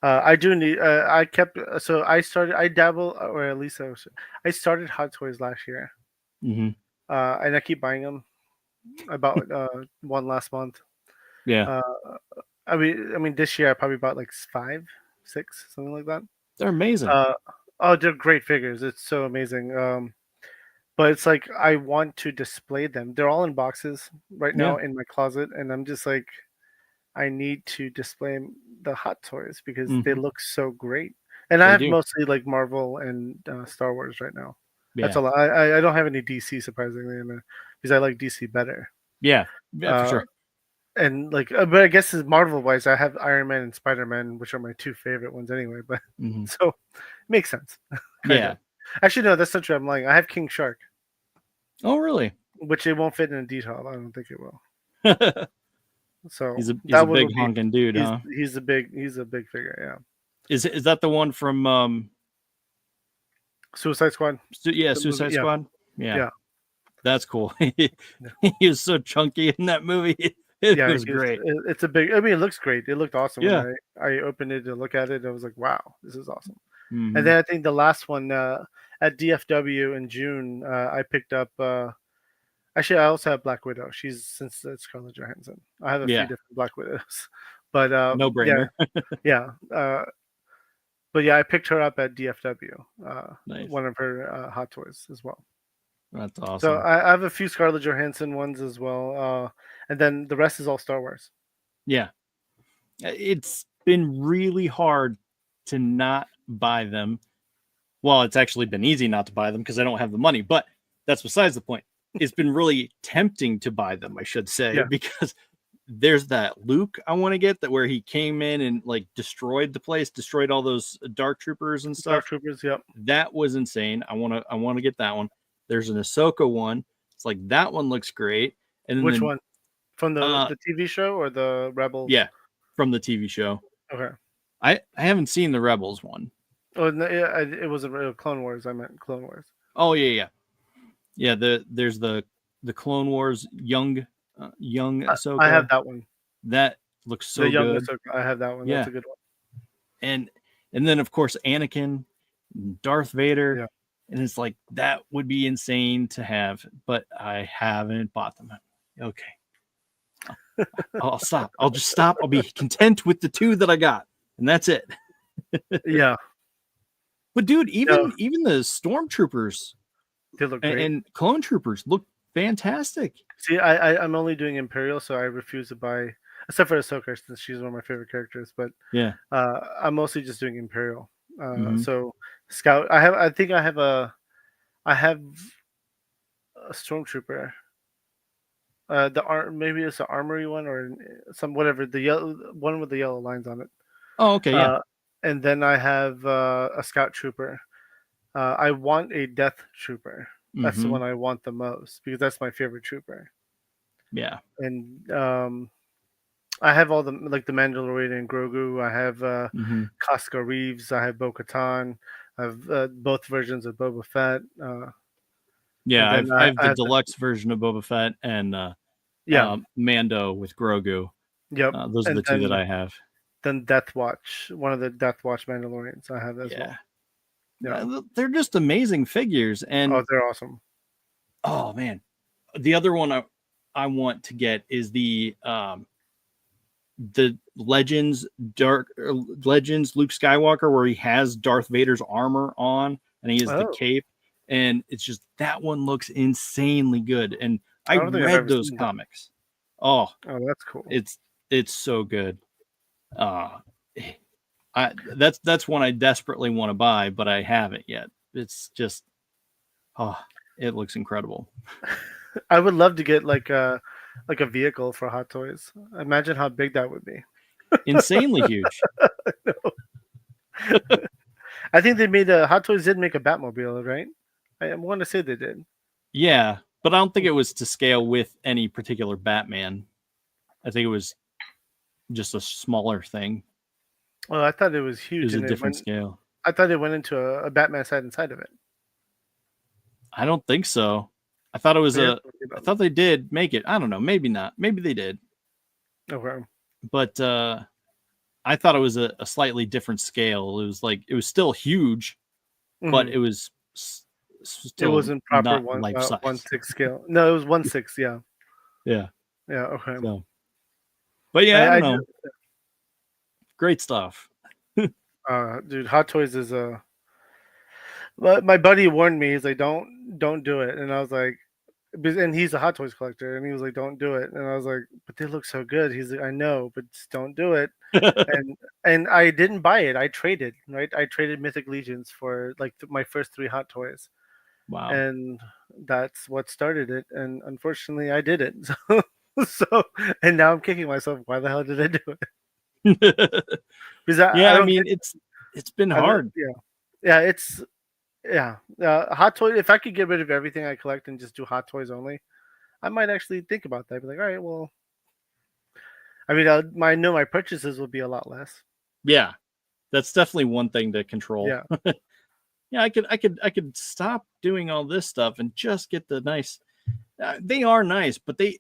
Speaker 2: I do need. I kept. So I started. I dabble, or at least I started Hot Toys last year.
Speaker 1: Hmm.
Speaker 2: And I keep buying them. I bought one last month.
Speaker 1: Yeah,
Speaker 2: Uh, I mean, this year I probably bought like five, six, something like that.
Speaker 1: they're amazing.
Speaker 2: Uh, oh, they're great figures. It's so amazing. But it's like I want to display them. They're all in boxes right
Speaker 1: Yeah.
Speaker 2: now in my closet, and I'm just like, I need to display the Hot Toys because they
Speaker 1: Hmm.
Speaker 2: look so great. And I
Speaker 1: They
Speaker 2: have
Speaker 1: do.
Speaker 2: mostly like Marvel and Star Wars right now. That's
Speaker 1: Yeah.
Speaker 2: all. I don't have any DC surprisingly, because I like DC better.
Speaker 1: Yeah. Yeah, for
Speaker 2: Uh,
Speaker 1: sure.
Speaker 2: and like, but I guess as Marvel wise, I have Iron Man and Spider Man, which are my two favorite ones anyway. But
Speaker 1: Hmm.
Speaker 2: so makes sense, kind
Speaker 1: Yeah.
Speaker 2: of. Actually, no, that's not true. I'm lying. I have King Shark,
Speaker 1: Oh, really?
Speaker 2: which it won't fit in a detail. I don't think it will. So
Speaker 1: He's a
Speaker 2: that one
Speaker 1: big
Speaker 2: would be.
Speaker 1: honking dude,
Speaker 2: He's
Speaker 1: huh?
Speaker 2: a big figure. Yeah.
Speaker 1: Is that the one from
Speaker 2: Suicide Squad,
Speaker 1: Yeah,
Speaker 2: the movie.
Speaker 1: Suicide
Speaker 2: Yeah,
Speaker 1: Squad? Yeah,
Speaker 2: yeah,
Speaker 1: that's cool.
Speaker 2: yeah.
Speaker 1: He was so chunky in that movie. It
Speaker 2: Yeah,
Speaker 1: was great.
Speaker 2: it's a big. I mean, it looks great. It looked awesome when
Speaker 1: Yeah.
Speaker 2: I opened it to look at it. I was like, wow, this is awesome. And
Speaker 1: Hmm.
Speaker 2: then I think the last one at DFW in June, I picked up. Actually, I also have Black Widow. She's since it's Scarlett Johansson. I have a few
Speaker 1: Yeah.
Speaker 2: different Black Widows, but
Speaker 1: No
Speaker 2: yeah,
Speaker 1: brainer.
Speaker 2: yeah. But yeah, I picked her up at DFW.
Speaker 1: Nice.
Speaker 2: One of her Hot Toys as well.
Speaker 1: That's
Speaker 2: So
Speaker 1: awesome.
Speaker 2: I have a few Scarlett Johansson ones as well, and then the rest is all Star Wars.
Speaker 1: Yeah. It's been really hard to not buy them. Well, it's actually been easy not to buy them because I don't have the money, but that's besides the point. It's been really tempting to buy them, I should say,
Speaker 2: Yeah,
Speaker 1: because there's that Luke I want to get, that where he came in and like destroyed the place, destroyed all those dark troopers and
Speaker 2: Dark
Speaker 1: stuff.
Speaker 2: Troopers. Yep.
Speaker 1: That was insane. I want to get that one. There's an Ahsoka one. It's like that one looks great. And
Speaker 2: Which
Speaker 1: then
Speaker 2: one? From
Speaker 1: uh
Speaker 2: the TV show or the Rebels?
Speaker 1: yeah, from the TV show.
Speaker 2: Okay.
Speaker 1: I haven't seen the Rebels one.
Speaker 2: Oh, no, yeah, it was a Clone Wars. I meant Clone Wars.
Speaker 1: Oh yeah, yeah. Yeah, there's the Clone Wars young
Speaker 2: I have
Speaker 1: Ahsoka.
Speaker 2: that one.
Speaker 1: That looks
Speaker 2: The
Speaker 1: so
Speaker 2: young
Speaker 1: good.
Speaker 2: Ahsoka. I have that one. That's
Speaker 1: Yeah.
Speaker 2: a good one.
Speaker 1: And then of course Anakin, Darth Vader,
Speaker 2: Yeah.
Speaker 1: and it's like that would be insane to have, but I haven't bought them. Okay. I'll stop. I'll just stop. I'll be content with the 2 that I got, and that's it.
Speaker 2: Yeah.
Speaker 1: But dude,
Speaker 2: No,
Speaker 1: even the stormtroopers
Speaker 2: they look great.
Speaker 1: and clone troopers look fantastic.
Speaker 2: See, I'm only doing Imperial, so I refuse to buy, except for Ahsoka, since she's one of my favorite characters. But
Speaker 1: Yeah.
Speaker 2: I'm mostly just doing Imperial.
Speaker 1: Hmm.
Speaker 2: So Scout. I think I have a Stormtrooper. Maybe it's the armory one or some whatever, the yellow one with the yellow lines on it.
Speaker 1: Oh, okay. Yeah.
Speaker 2: Uh, and then I have a Scout Trooper. I want a Death Trooper. That's the
Speaker 1: Hmm.
Speaker 2: one I want the most because that's my favorite trooper.
Speaker 1: Yeah.
Speaker 2: And I have all the the Mandalorian and Grogu. I have
Speaker 1: Hmm.
Speaker 2: Casca Reeves. I have Bo-Katan. I have both versions of Boba Fett. And
Speaker 1: Yeah,
Speaker 2: then
Speaker 1: I have
Speaker 2: I
Speaker 1: the
Speaker 2: have the
Speaker 1: deluxe version of Boba Fett and
Speaker 2: yeah,
Speaker 1: Mando with Grogu.
Speaker 2: yep.
Speaker 1: Those are
Speaker 2: And
Speaker 1: the two that I have.
Speaker 2: then Death Watch, one of the Death Watch Mandalorians. I have as
Speaker 1: Yeah,
Speaker 2: well. Yeah.
Speaker 1: they're just amazing figures.
Speaker 2: Oh,
Speaker 1: And
Speaker 2: they're awesome.
Speaker 1: oh man, the other one I want to get is the Legends Luke Skywalker, where he has Darth Vader's armor on and he has the
Speaker 2: Oh,
Speaker 1: cape, and it's just that one looks insanely good. And I
Speaker 2: I don't think I've
Speaker 1: read
Speaker 2: ever
Speaker 1: those
Speaker 2: seen that.
Speaker 1: comics. Oh,
Speaker 2: Oh, that's cool.
Speaker 1: it's so good. Uh I that's one I desperately want to buy, but I haven't yet. It's just oh, it looks incredible.
Speaker 2: I would love to get like a vehicle for Hot Toys. Imagine how big that would be.
Speaker 1: Insanely huge.
Speaker 2: I think they made a Hot Toys did make a Batmobile, right? I want to say they did.
Speaker 1: Yeah, but I don't think it was to scale with any particular Batman. I think it was just a smaller thing.
Speaker 2: Well, I thought it was
Speaker 1: It
Speaker 2: huge,
Speaker 1: was a
Speaker 2: and it
Speaker 1: different
Speaker 2: went.
Speaker 1: scale.
Speaker 2: I thought it went into a Batman side inside of it.
Speaker 1: I don't think so. I thought it was
Speaker 2: We have
Speaker 1: a.
Speaker 2: to look it
Speaker 1: I
Speaker 2: up.
Speaker 1: thought they did make it. I don't know. Maybe not. Maybe they did.
Speaker 2: Okay.
Speaker 1: But I thought it was a slightly different scale. It was still huge, but
Speaker 2: Hmm.
Speaker 1: it was
Speaker 2: It
Speaker 1: still
Speaker 2: wasn't proper
Speaker 1: not life
Speaker 2: one
Speaker 1: size.
Speaker 2: six scale. No, it was 1/6. Yeah.
Speaker 1: Yeah.
Speaker 2: Yeah. Okay.
Speaker 1: So, but yeah, I don't
Speaker 2: I
Speaker 1: know. Great stuff.
Speaker 2: dude, Hot Toys is a. My buddy warned me. He's like, don't do it, and I was like, and he's a Hot Toys collector, and he was like, don't do it, and I was like, but they look so good. He's like, I know, but just don't do it. And I didn't buy it. I traded, right? I traded Mythic Legions for like my first 3 Hot Toys,
Speaker 1: Wow.
Speaker 2: and that's what started it. And unfortunately, I did it. So and now I'm kicking myself. Why the hell did I do it? Because
Speaker 1: Yeah,
Speaker 2: I
Speaker 1: I
Speaker 2: don't
Speaker 1: mean
Speaker 2: get.
Speaker 1: it's been
Speaker 2: I don't,
Speaker 1: hard.
Speaker 2: yeah, yeah. It's yeah. Hot Toys. If I could get rid of everything I collect and just do Hot Toys only, I might actually think about that. Be like, all right, well, I mean, I know my purchases will be a lot less.
Speaker 1: Yeah, that's definitely one thing to control.
Speaker 2: Yeah.
Speaker 1: Yeah, I could stop doing all this stuff and just get the nice. They are nice, but they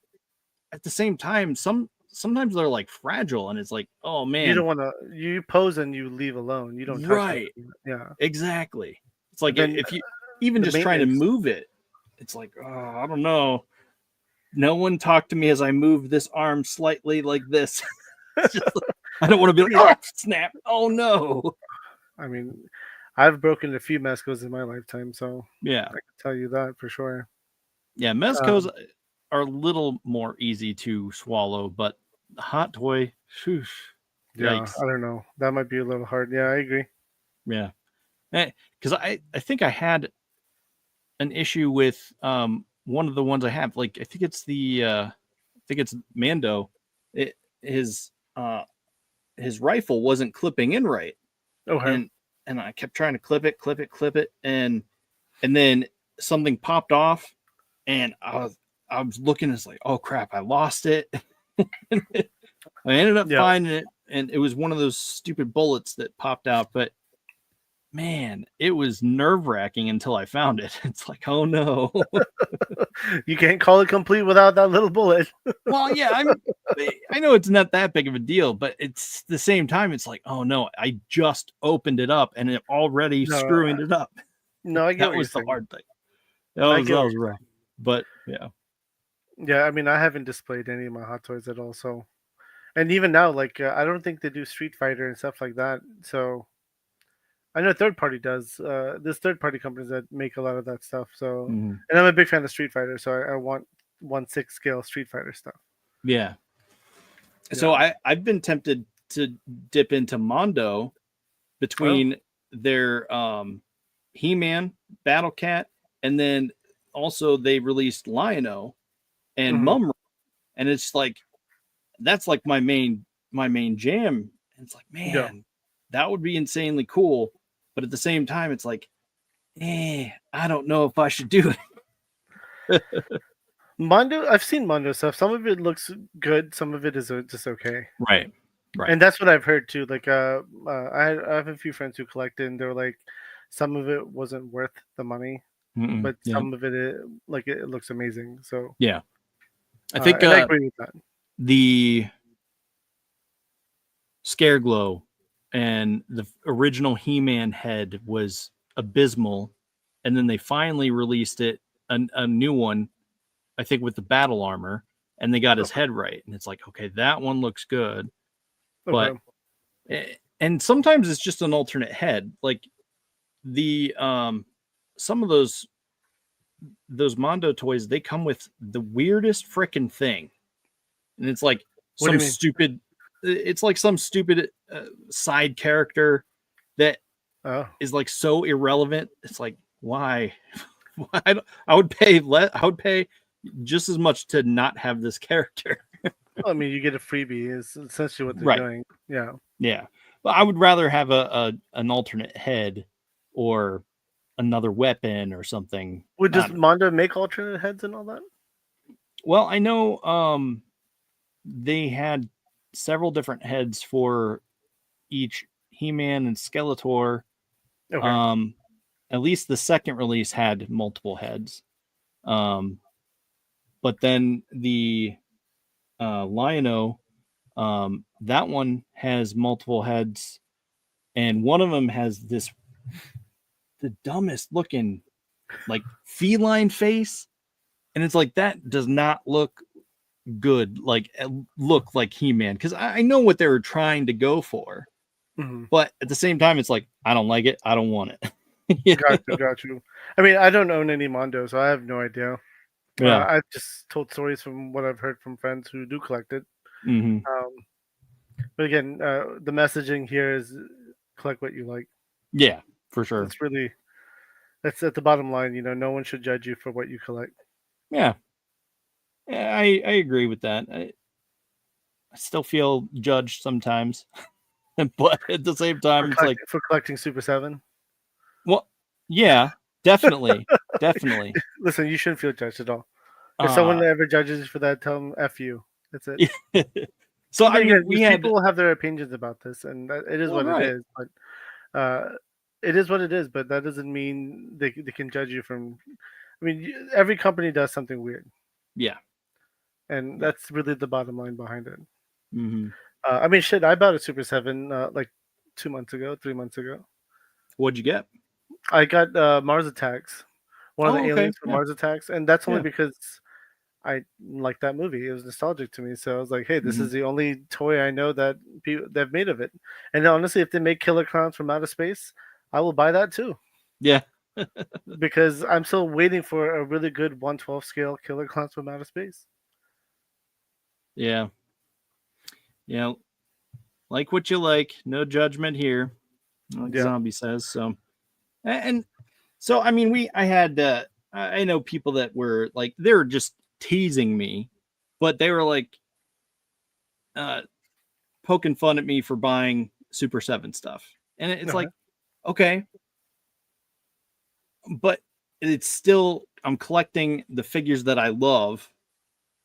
Speaker 1: at the same time sometimes they're like fragile, and it's like, oh
Speaker 2: You don't
Speaker 1: man,
Speaker 2: want to. You pose and you leave alone. You don't touch
Speaker 1: right,
Speaker 2: anything. Yeah.
Speaker 1: exactly. It's like
Speaker 2: And then
Speaker 1: if you even
Speaker 2: the
Speaker 1: just trying to
Speaker 2: maintenance.
Speaker 1: move it, it's like, oh, I don't know. No one talked to me as I moved this arm slightly like this. It's just like, I don't want to be like, oh snap, oh no.
Speaker 2: I mean, I've broken a few Mescos in my lifetime, so
Speaker 1: Yeah,
Speaker 2: I can tell you that for sure.
Speaker 1: yeah. Mezcos
Speaker 2: Um,
Speaker 1: are a little more easy to swallow, but the hot toy, whew,
Speaker 2: yeah,
Speaker 1: yikes.
Speaker 2: I don't know. That might be a little hard. Yeah, I agree.
Speaker 1: Yeah, because I think I had an issue with one of the ones I have. Like I think it's I think it's Mando. It his rifle wasn't clipping in right,
Speaker 2: Okay.
Speaker 1: and I kept trying to clip it, and then something popped off, and I was looking. It's like, oh crap, I lost it. I ended up
Speaker 2: Yeah.
Speaker 1: finding it, and it was one of those stupid bullets that popped out. But man, it was nerve wracking until I found it. It's like, oh no.
Speaker 2: You can't call it complete without that little bullet.
Speaker 1: Well, yeah, I know it's not that big of a deal, but it's the same time, it's like, oh no, I just opened it up and it already
Speaker 2: No,
Speaker 1: screwing it up.
Speaker 2: no, I get
Speaker 1: That
Speaker 2: what you're
Speaker 1: was the
Speaker 2: saying.
Speaker 1: hard thing.
Speaker 2: I get
Speaker 1: That
Speaker 2: what
Speaker 1: was
Speaker 2: you're
Speaker 1: rough. But yeah.
Speaker 2: saying. Yeah, I mean, I haven't displayed any of my Hot Toys at all, so and even now, like I don't think they do Street Fighter and stuff like that. So I know third party does. There's third party companies that make a lot of that stuff. So,
Speaker 1: Mhm.
Speaker 2: and I'm a big fan of Street Fighter, so I want 1/6 scale Street Fighter stuff.
Speaker 1: Yeah. So
Speaker 2: Yeah.
Speaker 1: I've been tempted to dip into Mondo
Speaker 2: Oh.
Speaker 1: between their He-Man, Battle Cat, and then also they released Lion-O and
Speaker 2: Hmm.
Speaker 1: Mum, and it's like that's like my main jam. And it's like,
Speaker 2: Yeah.
Speaker 1: man, that would be insanely cool. But at the same time, it's like, I don't know if I should do it.
Speaker 2: Mondo, I've seen Mondo stuff. Some of it looks good. Some of it is just okay.
Speaker 1: Right. Right.
Speaker 2: And that's what I've heard too. Like, I have a few friends who collect it, and they're like, some of it wasn't worth the money,
Speaker 1: Mm-mm.
Speaker 2: but
Speaker 1: Yeah.
Speaker 2: some of like, it looks amazing. So
Speaker 1: Yeah. I think
Speaker 2: and I agree with that.
Speaker 1: the Scare Glow and the original He-Man head was abysmal, and then they finally released it a new one, I think with the battle armor, and they got his
Speaker 2: Okay.
Speaker 1: head right, and it's like, okay, that one looks good, but
Speaker 2: Okay.
Speaker 1: and sometimes it's just an alternate head, like the some of those Mondo toys, they come with the weirdest freaking thing, and it's like
Speaker 2: What do
Speaker 1: some
Speaker 2: you mean?
Speaker 1: stupid it's like some stupid side character that
Speaker 2: Oh,
Speaker 1: is like so irrelevant. It's like, why? I would pay I would pay just as much to not have this character.
Speaker 2: I mean, you get a freebie. Is essentially what they're
Speaker 1: Right.
Speaker 2: doing. Yeah.
Speaker 1: Yeah. But I would rather have a an alternate head or another weapon or something.
Speaker 2: Would
Speaker 1: I
Speaker 2: does
Speaker 1: don't know.
Speaker 2: Mondo make alternate heads and all that?
Speaker 1: Well, I know they had several different heads for each He-Man and Skeletor.
Speaker 2: Okay.
Speaker 1: Um at least the second release had multiple heads. But then the Lion-O, that one has multiple heads, and one of them has the dumbest looking like feline face, and it's like that does not look good, like look like He-Man, because I know what they were trying to go for,
Speaker 2: Hmm.
Speaker 1: but at the same time, it's like I don't like it, I don't want it. Yeah.
Speaker 2: Got you. I mean, I don't own any Mondo, so I have no idea.
Speaker 1: Yeah.
Speaker 2: I've just told stories from what I've heard from friends who do collect it.
Speaker 1: Hmm.
Speaker 2: Um, but again, the messaging here is collect what you like.
Speaker 1: Yeah, for sure.
Speaker 2: That's really that's at the bottom line. No one should judge you for what you collect.
Speaker 1: Yeah, yeah, I agree with that. I still feel judged sometimes, but at the same time, it's like,
Speaker 2: For collecting Super 7.
Speaker 1: well, yeah, definitely, definitely.
Speaker 2: Listen, you shouldn't feel judged at all. If someone
Speaker 1: Uh,
Speaker 2: ever judges you for that, tell them F you. That's it.
Speaker 1: so
Speaker 2: I
Speaker 1: I
Speaker 2: mean,
Speaker 1: mean,
Speaker 2: again,
Speaker 1: we had,
Speaker 2: people will have their opinions about this, and it is
Speaker 1: well,
Speaker 2: what it
Speaker 1: right,
Speaker 2: is. But it is what it is. But that doesn't mean they can judge you from. I mean, every company does something weird,
Speaker 1: yeah,
Speaker 2: and
Speaker 1: yeah.
Speaker 2: that's really the bottom line behind it.
Speaker 1: Hmm.
Speaker 2: I mean, shit, I bought a Super 7 like 2 months ago, 3 months ago.
Speaker 1: What'd you get?
Speaker 2: I got Mars Attacks, one of the
Speaker 1: Oh, okay,
Speaker 2: aliens from
Speaker 1: yeah,
Speaker 2: Mars Attacks, and that's only
Speaker 1: yeah.
Speaker 2: because I like that movie. It was nostalgic to me, so I was like, "Hey, this
Speaker 1: Hmm.
Speaker 2: is the only toy I know that they've made of it." And honestly, if they make Killer Clowns from outer space, I will buy that too
Speaker 1: Yeah,
Speaker 2: because I'm still waiting for a really good 1/12 scale Killer Clowns from outer space.
Speaker 1: yeah, yeah. Like what you like, no judgment here, like
Speaker 2: Yeah,
Speaker 1: Zombie says. So, and so I mean, I had I know people that were like they were just teasing me, but they were like uh poking fun at me for buying Super 7 stuff. And it's
Speaker 2: okay.
Speaker 1: like, okay, but it's still I'm collecting the figures that I love,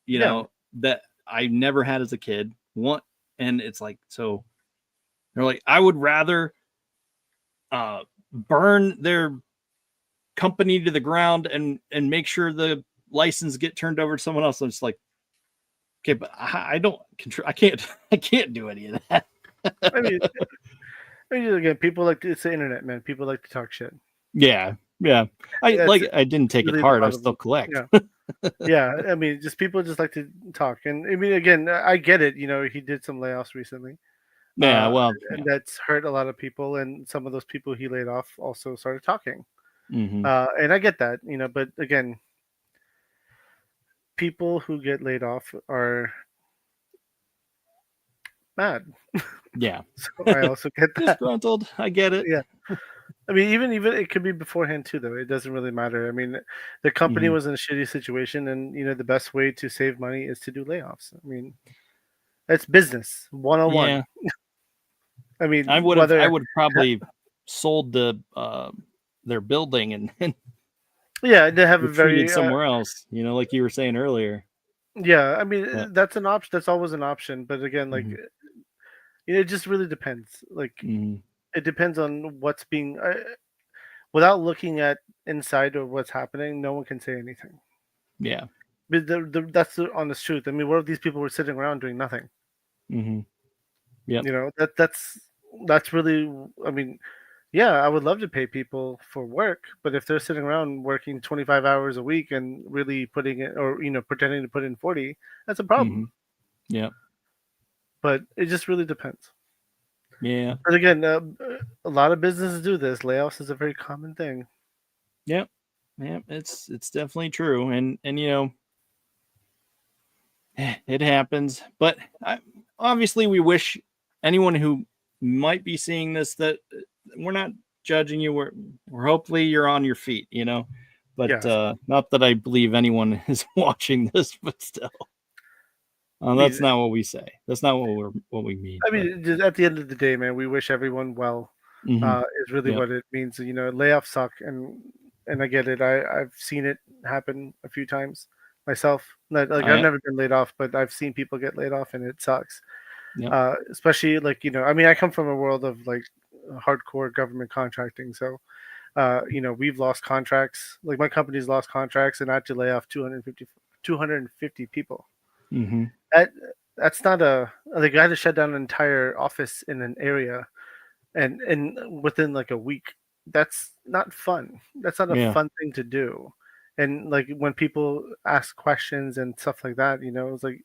Speaker 2: Yeah,
Speaker 1: that I never had as a kid. And it's like, so they're like, I would rather burn their company to the ground and make sure the license get turned over to someone else. I'm just like, okay, but I don't control. I can't. I can't do any of that.
Speaker 2: I mean, again, people like it's the internet, man. People like to talk shit.
Speaker 1: Yeah, yeah.
Speaker 2: That's
Speaker 1: I didn't take it
Speaker 2: really the
Speaker 1: hard. I
Speaker 2: bottom
Speaker 1: still
Speaker 2: line.
Speaker 1: collect.
Speaker 2: Yeah. Yeah, I mean, just people just like to talk, and I mean, again, I get it. He did some layoffs recently,
Speaker 1: Yeah.
Speaker 2: uh,
Speaker 1: Well.
Speaker 2: and
Speaker 1: Yeah.
Speaker 2: that's hurt a lot of people. And some of those people he laid off also started talking,
Speaker 1: Hmm.
Speaker 2: and I get that. But again, people who get laid off are mad,
Speaker 1: Yeah.
Speaker 2: so I also get that.
Speaker 1: Disgruntled. I get it.
Speaker 2: Yeah, I mean, even it could be beforehand too, though. It doesn't really matter. I mean, the company
Speaker 1: Hmm.
Speaker 2: was in a shitty situation, and the best way to save money is to do layoffs. I mean, it's business 101.
Speaker 1: Yeah.
Speaker 2: I
Speaker 1: I
Speaker 2: mean,
Speaker 1: would have. I
Speaker 2: whether
Speaker 1: would have probably sold their building and
Speaker 2: Yeah, they have a
Speaker 1: retreated
Speaker 2: very
Speaker 1: somewhere else, like you were saying earlier.
Speaker 2: yeah. I mean,
Speaker 1: But
Speaker 2: that's an option. That's always an option. But again, like
Speaker 1: mhm,
Speaker 2: it just really depends. Like
Speaker 1: mhm,
Speaker 2: it depends on what's being. Without looking at inside of what's happening, no one can say anything.
Speaker 1: yeah,
Speaker 2: But that's the honest truth. I mean, what if these people were sitting around doing nothing?
Speaker 1: hmm, yep,
Speaker 2: You know, that's really. I mean, yeah, I would love to pay people for work, but if they're sitting around working 25 hours a week and really putting it, or pretending to put in 40, that's a
Speaker 1: hmm,
Speaker 2: problem.
Speaker 1: yep,
Speaker 2: But it just really depends.
Speaker 1: yeah,
Speaker 2: But again, a lot of businesses do this. Layoffs is a very common thing.
Speaker 1: yep, yep. It's definitely true, and it happens. But obviously, we wish anyone who might be seeing this that we're not judging you. We're hopefully you're on your feet, But
Speaker 2: Yes,
Speaker 1: not that I believe anyone is watching this, but still,
Speaker 2: I
Speaker 1: that's
Speaker 2: mean,
Speaker 1: not what we say. That's not what we mean. But
Speaker 2: just at the end of the day, man, we wish everyone well.
Speaker 1: hmm,
Speaker 2: Is really
Speaker 1: yep,
Speaker 2: what it means. Layoffs suck, and I get it. I've seen it happen a few times myself. Like I've
Speaker 1: I
Speaker 2: never been laid off, but I've seen people get laid off, and it sucks.
Speaker 1: yep,
Speaker 2: Especially like I mean, I come from a world of like hardcore government contracting, so we've lost contracts. Like my company's lost contracts, and I had to lay off 250 people.
Speaker 1: hmm,
Speaker 2: That that's not a like I had to shut down an entire office in an area, and within like a week. That's not fun. That's not a
Speaker 1: yeah,
Speaker 2: fun thing to do. And like when people ask questions and stuff like that, it's like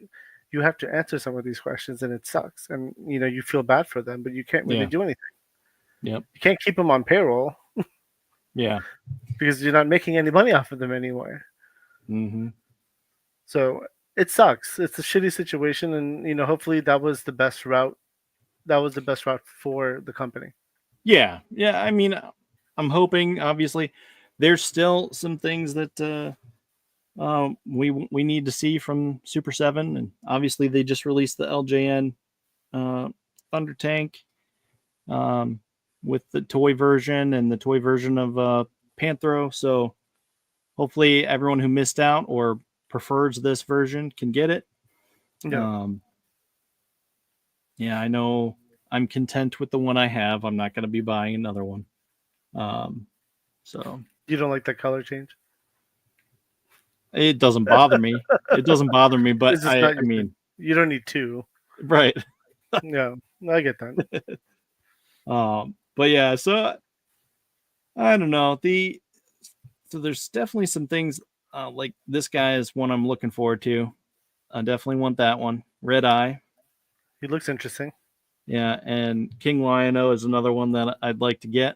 Speaker 2: you have to answer some of these questions, and it sucks. And you feel bad for them, but you can't really
Speaker 1: yeah,
Speaker 2: do anything.
Speaker 1: yep,
Speaker 2: You can't keep them on payroll
Speaker 1: yeah,
Speaker 2: because you're not making any money off of them anymore.
Speaker 1: hmm,
Speaker 2: So it sucks. It's a shitty situation, and hopefully that was the best route. That was the best route for the company.
Speaker 1: yeah, yeah. I mean, I'm hoping. Obviously, there's still some things that we need to see from Super Seven, and obviously they just released the LJN Thunder Tank um, with the toy version and the toy version of Panthro. So hopefully everyone who missed out or prefers this version can get it.
Speaker 2: Yeah,
Speaker 1: Um, yeah, I know I'm content with the one I have. I'm not going to be buying another one. Um, so
Speaker 2: you don't like that color change.
Speaker 1: it doesn't bother me. It doesn't bother me, but
Speaker 2: It's just
Speaker 1: I
Speaker 2: not
Speaker 1: I
Speaker 2: your thing.
Speaker 1: mean,
Speaker 2: You don't need two.
Speaker 1: right.
Speaker 2: Yeah, I get that.
Speaker 1: But yeah, so I don't know. So there's definitely some things like this guy is one I'm looking forward to. I definitely want that one. Red Eye.
Speaker 2: He looks interesting.
Speaker 1: Yeah, and King Lion-O is another one that I'd like to get.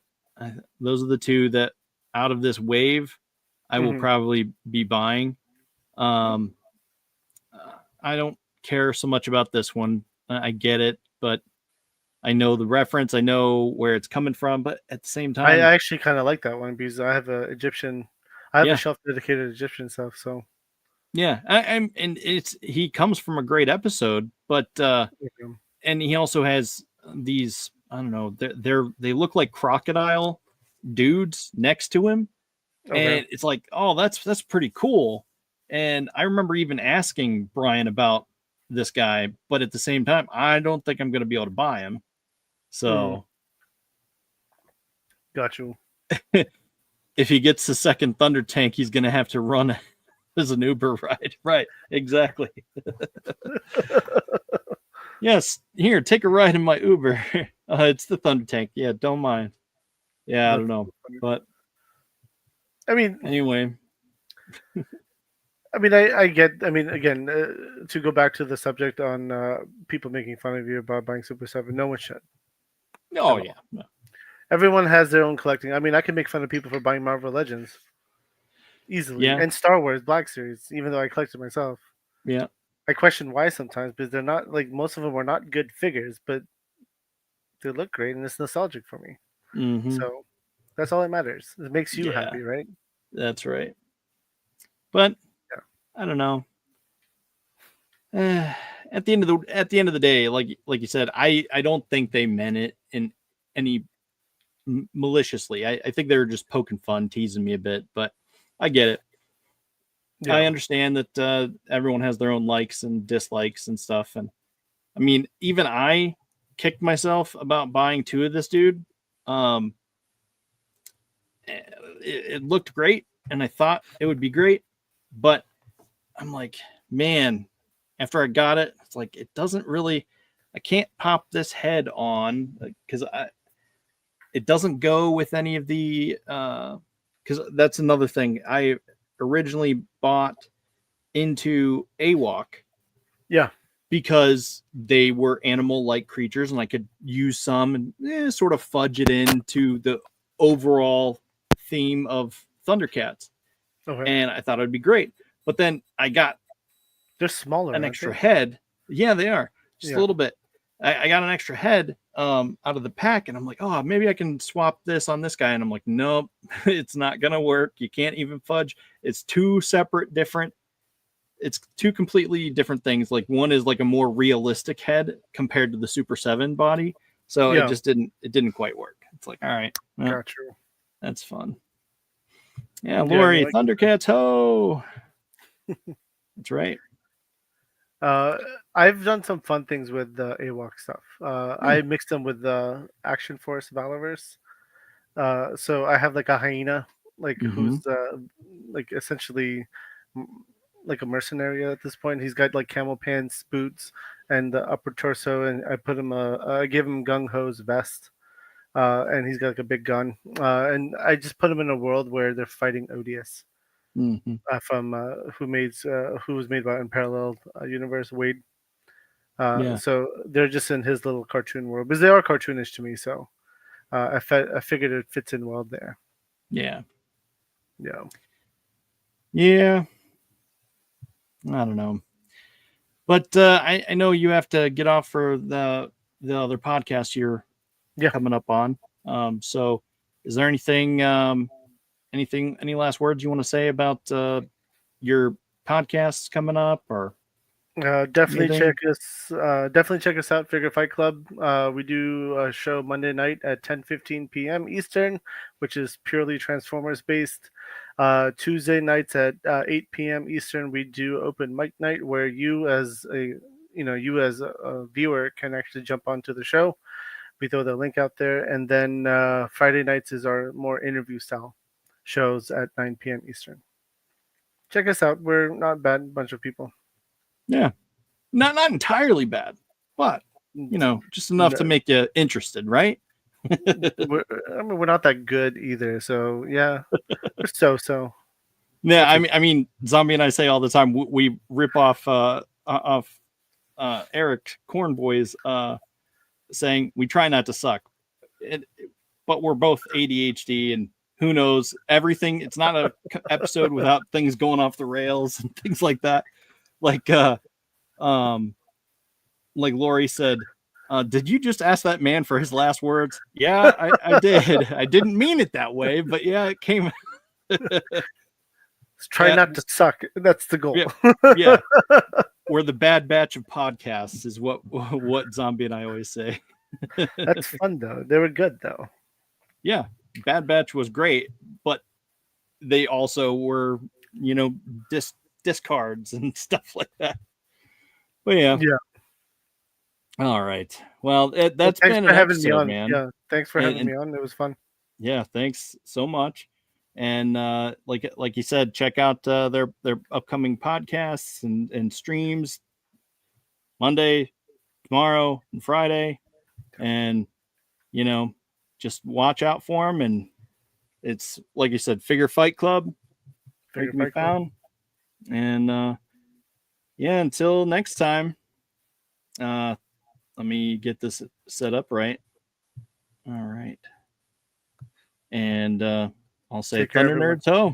Speaker 1: Those are the two that out of this wave I will
Speaker 2: Hmm.
Speaker 1: probably be buying. Um, I don't care so much about this one. I get it, but I know the reference. I know where it's coming from, but at the same
Speaker 2: I
Speaker 1: time,
Speaker 2: actually kind of like that one because I have a Egyptian. I have a
Speaker 1: yeah,
Speaker 2: shelf dedicated to Egyptian stuff. So
Speaker 1: yeah. And it's he comes from a great episode, but
Speaker 2: um,
Speaker 1: and he also has these. I don't know. They look like crocodile dudes next to him,
Speaker 2: okay.
Speaker 1: and it's like, oh, that's pretty cool. And I remember even asking Brian about this guy, but at the same time, I don't think I'm going to be able to buy him.
Speaker 2: Mm,
Speaker 1: So
Speaker 2: got you.
Speaker 1: if he gets the second Thunder Tank, he's going to have to run as an Uber ride. Right. Exactly. Yes. Here, take a ride in my Uber. It's the Thunder Tank. Yeah. Don't mind. Yeah. I don't
Speaker 2: That's
Speaker 1: know. But
Speaker 2: I mean,
Speaker 1: anyway.
Speaker 2: I get. I mean, again, to go back to the subject on people making fun of you about buying Super Seven, no one should
Speaker 1: Oh,
Speaker 2: at all.
Speaker 1: yeah. No.
Speaker 2: Everyone has their own collecting. I mean, I can make fun of people for buying Marvel Legends easily
Speaker 1: Yeah.
Speaker 2: and Star Wars Black Series, even though I collect it myself.
Speaker 1: Yeah.
Speaker 2: I question why sometimes because they're not like most of them are not good figures, but they look great and it's nostalgic for me.
Speaker 1: Hmm.
Speaker 2: So that's all that matters. It makes you
Speaker 1: Yeah.
Speaker 2: happy, right?
Speaker 1: That's right. But
Speaker 2: Yeah.
Speaker 1: I don't know. At the end of the day, like you said, I don't think they meant it in any maliciously. I think they were just poking fun, teasing me a bit. But I get it.
Speaker 2: Yeah.
Speaker 1: I understand that everyone has their own likes and dislikes and stuff. And I mean, even I kicked myself about buying 2 of this dude. It looked great, and I thought it would be great, but I'm like, man, after I got it, it's like it doesn't really. I can't pop this head on because it doesn't go with any of the. Because that's another thing. I originally bought into AWOC.
Speaker 2: Yeah.
Speaker 1: Because they were animal-like creatures, and I could use some and sort of fudge it into the overall theme of Thundercats.
Speaker 2: Okay.
Speaker 1: And I thought it would be great. But then I got
Speaker 2: They're smaller.
Speaker 1: an extra head. Yeah, they are. Just a little bit. I got an extra head out of the pack, and I'm like, oh, maybe I can swap this on this guy. And I'm like, nope, it's not going to work. You can't even fudge. It's 2 separate different. It's 2 completely different things. Like one is like a more realistic head compared to the Super 7 body. So it just didn't quite work. It's like, all right, well,
Speaker 2: got you.
Speaker 1: That's fun. Yeah, Lori, like Thundercats, ho! That's right.
Speaker 2: I've done some fun things with the AWOC stuff. I mixed them with the Action Force Valorverse. So I have like a hyena, like who's like essentially like a mercenary at this point. He's got like camel pants, boots, and the upper torso, and I put him I give him Gung Ho's vest, and he's got like a big gun, and I just put him in a world where they're fighting Odious, from who was made by Unparalleled Universe, Wade. So they're just in his little cartoon world because they are cartoonish to me. So I figured it fits in well there.
Speaker 1: Yeah. I don't know, but I know you have to get off for the other podcast you're coming up on. So is there anything any last words you want to say about your podcasts coming up, or
Speaker 2: definitely check us out, Figure Fight Club. We do a show Monday night at 10:15 p.m. Eastern, which is purely Transformers based. Tuesday nights at 8 p.m. Eastern, we do open mic night where you as a viewer can actually jump onto the show. We throw the link out there, and then Friday nights is our more interview style shows at 9 p.m. Eastern. Check us out. We're not bad bunch of people.
Speaker 1: Yeah, not entirely bad, but just enough to make you interested, right?
Speaker 2: we're not that good either, so yeah, we're so.
Speaker 1: Yeah, I mean, Zombie and I say all the time we rip off Eric Cornboy's saying we try not to suck, but we're both ADHD, and who knows everything. It's not a episode without things going off the rails and things like that. Like Lori said, did you just ask that man for his last words? Yeah, I did. I didn't mean it that way, but yeah, it came.
Speaker 2: Try not to suck. That's the goal.
Speaker 1: Yeah. We're the bad batch of podcasts is what Zombie and I always say.
Speaker 2: That's fun though. They were good though.
Speaker 1: Yeah. Bad Batch was great, but they also were, discards and stuff like that. But yeah. All right. Well, that's been an
Speaker 2: having
Speaker 1: episode,
Speaker 2: me on,
Speaker 1: man.
Speaker 2: Yeah, thanks for having me on. It was fun.
Speaker 1: Yeah, thanks so much. And like you said, check out their upcoming podcasts and streams Monday, tomorrow, and Friday, and just watch out for them. And it's like you said, Figure Fight Club, Figure Fight Club. And until next time, let me get this set up right. All right, and I'll say Thunder Nerds ho.